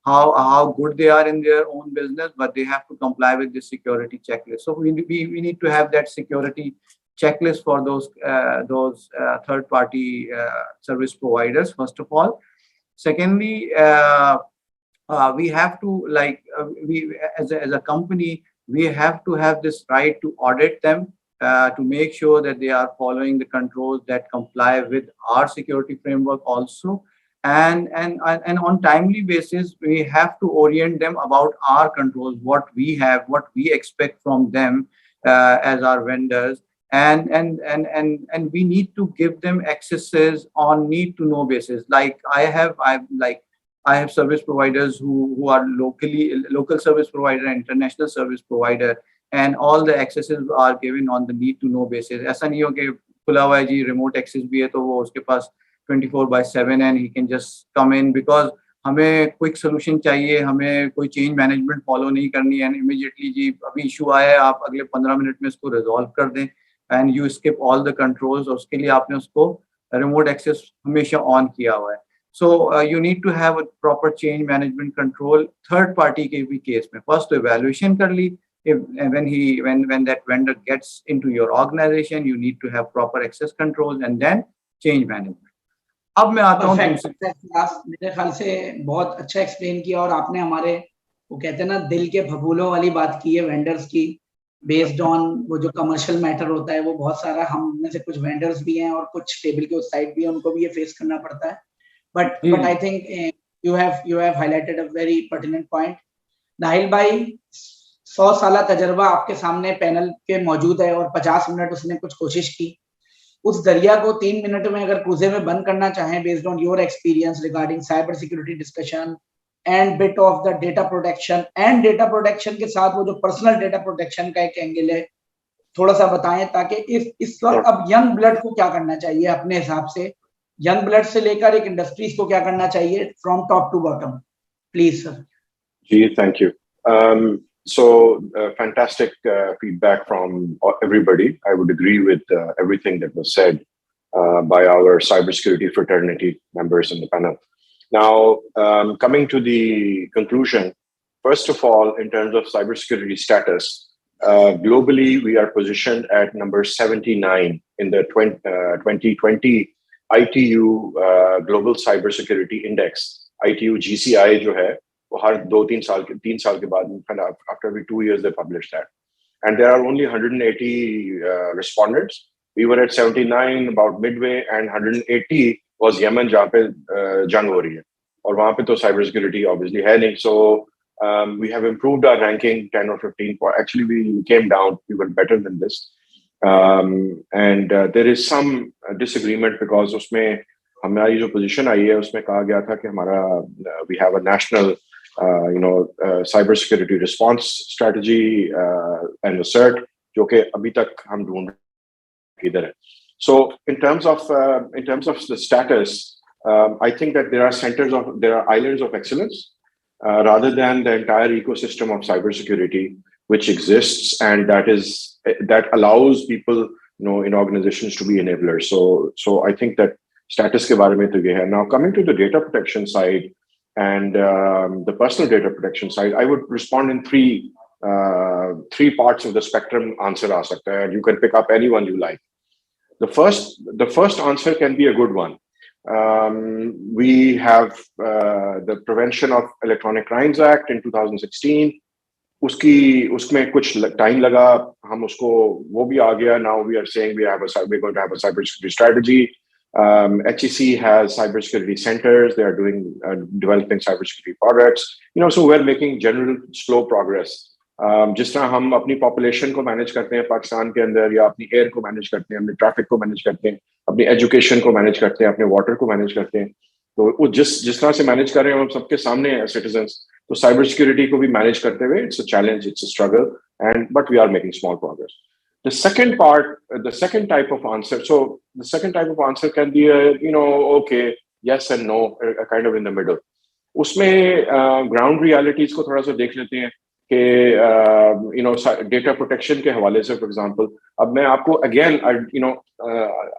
how good they are in their own business, but they have to comply with the security checklist. So we need to have that security checklist for those third-party service providers, first of all. Secondly, we have to we as a company, we have to have this right to audit them to make sure that they are following the controls that comply with our security framework also. And on timely basis, we have to orient them about our controls, what we have, what we expect from them as our vendors. And we need to give them accesses on need to know basis. Like I have service providers who are local service provider, international service provider, and all the accesses are given on the need to know basis. ऐसा नहीं हो कि खुला हुआ है जी remote access भी है तो वो उसके पास 24/7 and he can just come in because हमें quick solution चाहिए, हमें कोई change management follow नहीं करनी है, immediately जी अभी issue आया है आप अगले 15 मिनट में इसको resolve कर दें and you skip all the controls और उसके लिए आपने उसको remote access हमेशा on किया हुआ है. So you need to have a proper change management control. Third party के भी case में first evaluation कर ली. When that vendor gets into your organization, you need to have proper access controls and then change management. अब मैं आता हूँ मेरे ख्याल से बहुत अच्छा एक्सप्लेन किया और आपने हमारे वो कहते हैं ना दिल के फफूलों वाली बात की है वेंडर्स की बेस्ड ऑन वो जो कमर्शियल मैटर होता है वो बहुत सारा हम में से कुछ वेंडर्स भी हैं और कुछ टेबल के उस साइड भी हैं उनको भी ये फेस करना पड़ता है but I think you have highlighted a very pertinent point. Nahil भाई 100 साल तजर्बा आपके सामने पैनल के मौजूद है और 50 मिनट उसने कुछ कोशिश की उस दरिया को 3 मिनट में अगर कूजे में बंद करना चाहें based on your experience regarding cyber security discussion and bit of the data protection के साथ वो जो पर्सनल डेटा प्रोटेक्शन का एक एंगल है थोड़ा सा बताएं ताकि इस वक्त अब यंग ब्लड को क्या करना चाहिए अपने हिसाब से यंग ब्लड से लेकर एक इंडस्ट्रीज को क्या करना चाहिए from top to bottom please sir. जी thank you. So fantastic feedback from everybody. I would agree with everything that was said. by our cybersecurity fraternity members in the panel. Now, coming to the conclusion, first of all, in terms of cybersecurity status, globally, we are positioned at number 79 in the 2020 ITU Global Cybersecurity Index. ITU GCI जो है वो हर 3 साल के बाद, after every 2 years they publish that, and there are only 180 respondents. We were at 79 about midway, and 180 was Yemen, जहाँ पे जंग हो रही है, और वहाँ पे तो cybersecurity obviously है नहीं. So we have improved our ranking 10 or 15. Actually, we came down. We were better than this. And there is some disagreement because उसमें हमारी जो position आई है उसमें कहा गया था कि हमारा we have a national cybersecurity response strategy and assert जो कि अभी तक हम ढूंढ किधर है. So in terms of the status, I think that there are islands of excellence rather than the entire ecosystem of cybersecurity which exists, and that allows people in organizations to be enablers. So I think that status ke bare mein to ye hai. Now coming to the data protection side and the personal data protection side, I would respond in three parts of the spectrum. Answer aa sakta hai, and you can pick up any one you like. The first answer can be a good one. We have the Prevention of Electronic Crimes Act in 2016. उसमें कुछ time लगा, हम उसको वो भी आ गया. Now we are saying we're going to have a cybersecurity strategy. HEC has cybersecurity centers. They are developing cybersecurity products. So we're making general slow progress. जिस तरह हम अपनी पॉपुलेशन को मैनेज करते हैं पाकिस्तान के अंदर, या अपनी एयर को मैनेज करते हैं, अपने ट्रैफिक को मैनेज करते हैं, अपनी एजुकेशन को मैनेज करते हैं, अपने वाटर को मैनेज करते हैं, तो वो जिस तरह से मैनेज कर रहे हैं हम सबके सामने सिटीजन्स, तो साइबर सिक्योरिटी को भी मैनेज करते हुए it's a challenge, it's a struggle, but we are making small progress. The second type of answer. So the second type of answer can be okay, yes and no, kind of in the middle. उसमें ground realities को थोड़ा सा देख लेते हैं कि data protection के हवाले से. फॉर एग्जांपल, अब मैं आपको अगेन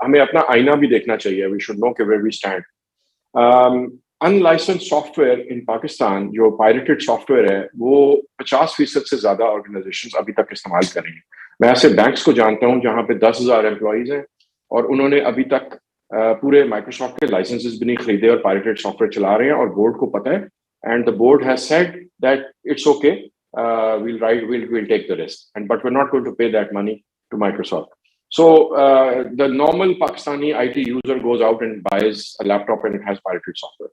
हमें अपना आईना भी देखना चाहिए. We should know where we stand. Unlicensed software in Pakistan, जो पायरेटेड सॉफ्टवेयर है, वो 50% से ज्यादा ऑर्गेनाइजेशंस अभी तक इस्तेमाल कर रही हैं. मैं ऐसे बैंक्स को जानता हूं जहां पे 10,000 एम्प्लॉइज हैं और उन्होंने अभी तक पूरे माइक्रोसॉफ्ट के लाइसेंसेस भी नहीं खरीदे और पायरेटेड सॉफ्टवेयर चला रहे हैं, और बोर्ड को पता है, and the board has said that it's okay, we'll take the risk, but we're not going to pay that money to Microsoft. So the normal Pakistani IT user goes out and buys a laptop and it has pirated software.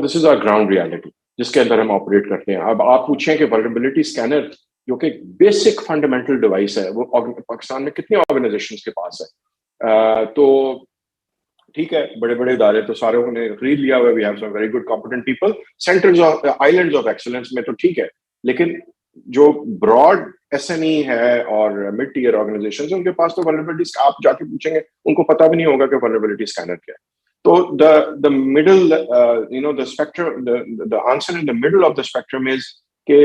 This is our ground reality जिसके अंदर हम operate करते हैं. अब आप पूछें कि vulnerability scanner जो कि बेसिक फंडामेंटल डिवाइस है, वो पाकिस्तान में कितने ऑर्गेनाइजेशंस के पास है? तो ठीक है, बड़े बड़े इदारे तो सारे ने खरीद लिया हुआ. We have some very good competent people, centres of islands of excellence में तो ठीक है, लेकिन जो ब्रॉड एसएमई है और मिड टीयर ऑर्गेनाइजेशंस है, उनके पास तो वल्नरेबिलिटीज, आप जाके पूछेंगे उनको पता भी नहीं होगा कि वल्नरेबिलिटी स्कैनर क्या है. तो the middle, the spectrum, the answer in the middle of the spectrum is कि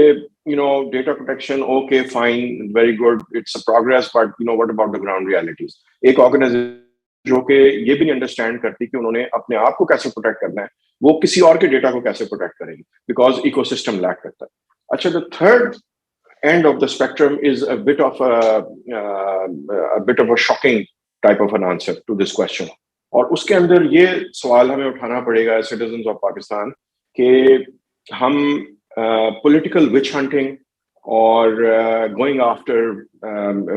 data protection, okay, fine, very good, it's a progress, but what about the ground realities? एक ऑर्गेनाइजेशन जो कि ये भी नहीं अंडरस्टैंड करती कि उन्होंने अपने आप को कैसे प्रोटेक्ट करना है, वो किसी और के डेटा को कैसे प्रोटेक्ट करेंगे, बिकॉज इकोसिस्टम लैक करता है. अच्छा, the third end of the spectrum is a bit of a shocking type of an answer to this question. और उसके अंदर ये सवाल हमें उठाना पड़ेगा सिटीजन्स ऑफ पाकिस्तान कि हम political witch hunting or going after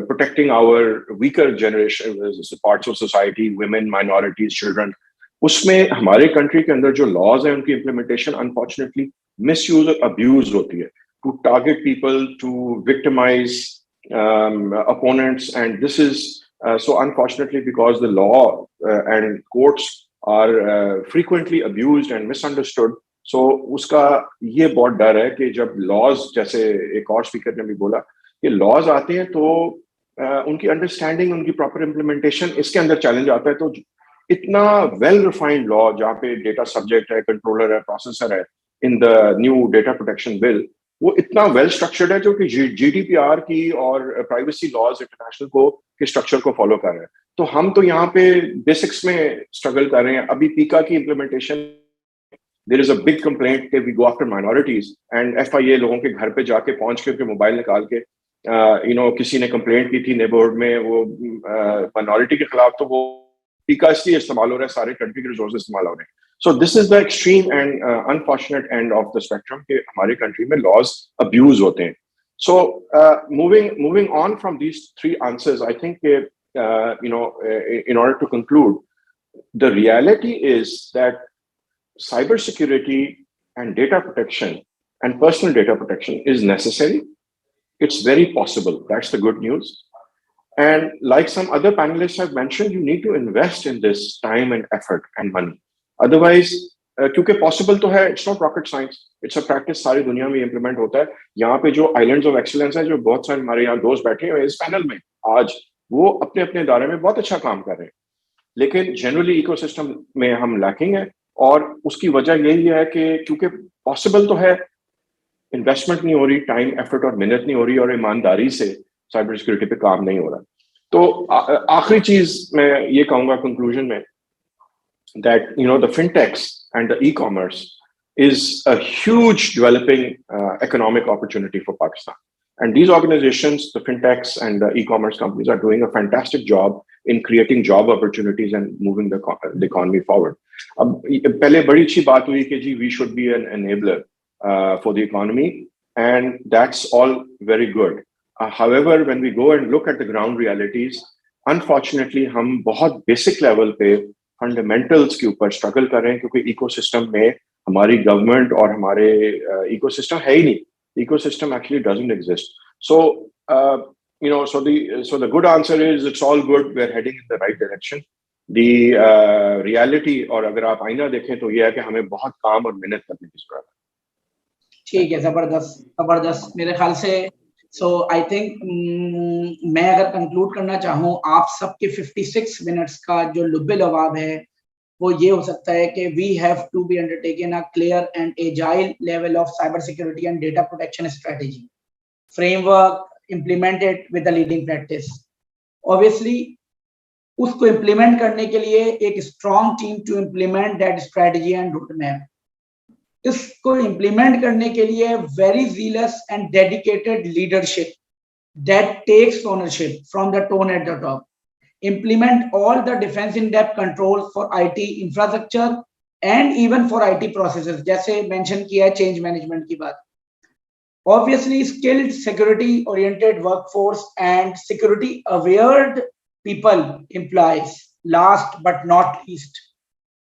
protecting our weaker generation parts of society, women, minorities, children, उसमें हमारे कंट्री के अंदर जो लॉज है उनकी इम्प्लीमेंटेशन अनफॉर्चुनेटली मिसयूज और अब्यूज होती है to target people, to victimize opponents, and this is so unfortunately because the law and courts are frequently abused and misunderstood. So उसका ये बहुत डर है कि जब लॉज, जैसे एक और स्पीकर ने भी बोला, ये लॉज आते हैं तो उनकी अंडरस्टैंडिंग, उनकी प्रॉपर इम्प्लीमेंटेशन, इसके अंदर चैलेंज आता है. तो इतना वेल रिफाइंड लॉ जहाँ पे डेटा सब्जेक्ट है, कंट्रोलर है, प्रोसेसर है in the new data protection bill, वो इतना वेल स्ट्रक्चर्ड है जो कि GDPR की और प्राइवेसी लॉज इंटरनेशनल को के स्ट्रक्चर को फॉलो कर रहा है. तो हम तो यहाँ पे बेसिक्स में स्ट्रगल कर रहे हैं. अभी पीका की implementation, there is a big complaint कि we go after minorities and FIA लोगों के घर पे जाके पहुंच के उनके मोबाइल निकाल के किसी ने कंप्लेंट की थी नेबरहुड में वो माइनॉरिटी के खिलाफ, तो वो पीका इसलिए इस्तेमाल हो रहा है, सारे कंट्री के रिसोर्स इस्तेमाल हो रहे हैं. So this is the extreme and unfortunate end of the spectrum कि हमारे कंट्री में लॉज अब्यूज होते हैं. So moving on from these three answers, I think in order to conclude, the reality is that cybersecurity and data protection and personal data protection is necessary. It's very possible. That's the good news. And like some other panelists have mentioned, you need to invest in this time and effort and money. Otherwise, क्योंकि possible तो है, it's not rocket science, it's a practice, सारी दुनिया में implement होता है. यहाँ पे जो आइलैंड्स ऑफ एक्सीलेंस है, जो बहुत सारे हमारे यहाँ दोस्त बैठे हुए इस पैनल में आज, वो अपने अपने दायरे में बहुत अच्छा काम कर रहे हैं, लेकिन जनरली इकोसिस्टम में हम लैकिंग है. और उसकी वजह यही है कि क्योंकि पॉसिबल तो है, इन्वेस्टमेंट नहीं हो रही, टाइम एफर्ट और मेहनत नहीं हो रही, और ईमानदारी से साइबर सिक्योरिटी पे काम नहीं हो रहा. तो आखिरी चीज मैं ये कहूंगा कंक्लूजन में, that the fintechs and the e-commerce is a huge developing economic opportunity for Pakistan, and these organizations, the fintechs and the e-commerce companies, are doing a fantastic job in creating job opportunities and moving the economy forward. अब पहले बड़ी अच्छी बात हुई कि जी we should be an enabler for the economy, and that's all very good. However, when we go and look at the ground realities, unfortunately हम बहुत basic level पे फंडामेंटल्स के ऊपर स्ट्रगल कर रहे हैं, क्योंकि इकोसिस्टम में हमारी गवर्नमेंट और हमारे इकोसिस्टम है ही नहीं. Ecosystem actually doesn't exist. So so the good answer is it's all good, we're heading in the right direction. The reality, और अगर आप आईना देखें तो ये है कि हमें बहुत काम और मेहनत करने की जरूरत है. ठीक है, जबरदस्त जबरदस्त. मेरे ख्याल से आई थिंक मैं अगर कंक्लूड करना चाहूँ, आप सबके 56 मिनट्स का जो लुब्बे लवाब है वो ये हो सकता है कि we have to be undertaken a clear and agile level of cyber security and data protection strategy framework implemented with the leading practice. Obviously उसको इम्प्लीमेंट करने के लिए एक strong team to implement that strategy and road map. इसको implement करने के लिए very zealous and dedicated leadership that takes ownership from the tone at the top. Implement all the defense in depth controls for IT infrastructure and even for IT processes, जैसे mention किया है change management की बात. Obviously, skilled security oriented workforce and security aware people implies. Last but not least,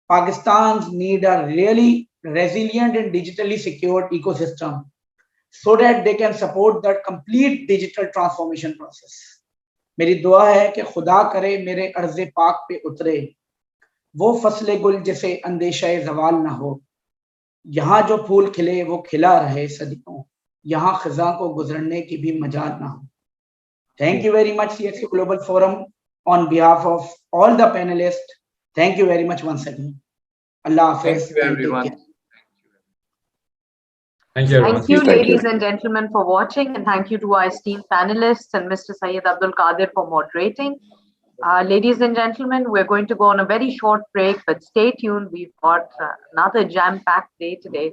Pakistan's need a really resilient and digitally secured ecosystem so that they can support that complete digital transformation process. मेरी दुआ है कि खुदा करे मेरे अर्ज़े पाक पे उतरे वो फसले गुल जिसे अंदेशा ज़वाल ना हो. यहाँ जो फूल खिले वो खिला रहे सदियों, यहाँ खिज़ा को गुजरने की भी मजाल ना हो. Thank you very much, CXO Global Forum, on behalf of all the panelists. Thank you very much once again. Allah Hafiz. Thank you, everyone. Thank you, everyone. Thank you, ladies and gentlemen, for watching, and thank you to our esteemed panelists and Mr. Syed Abdul Qadir for moderating. Ladies and gentlemen, we're going to go on a very short break, but stay tuned. We've got another jam-packed day today.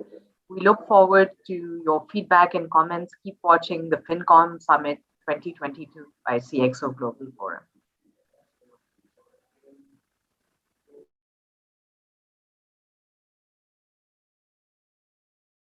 We look forward to your feedback and comments. Keep watching the FinCom Summit 2022 by CXO Global Forum.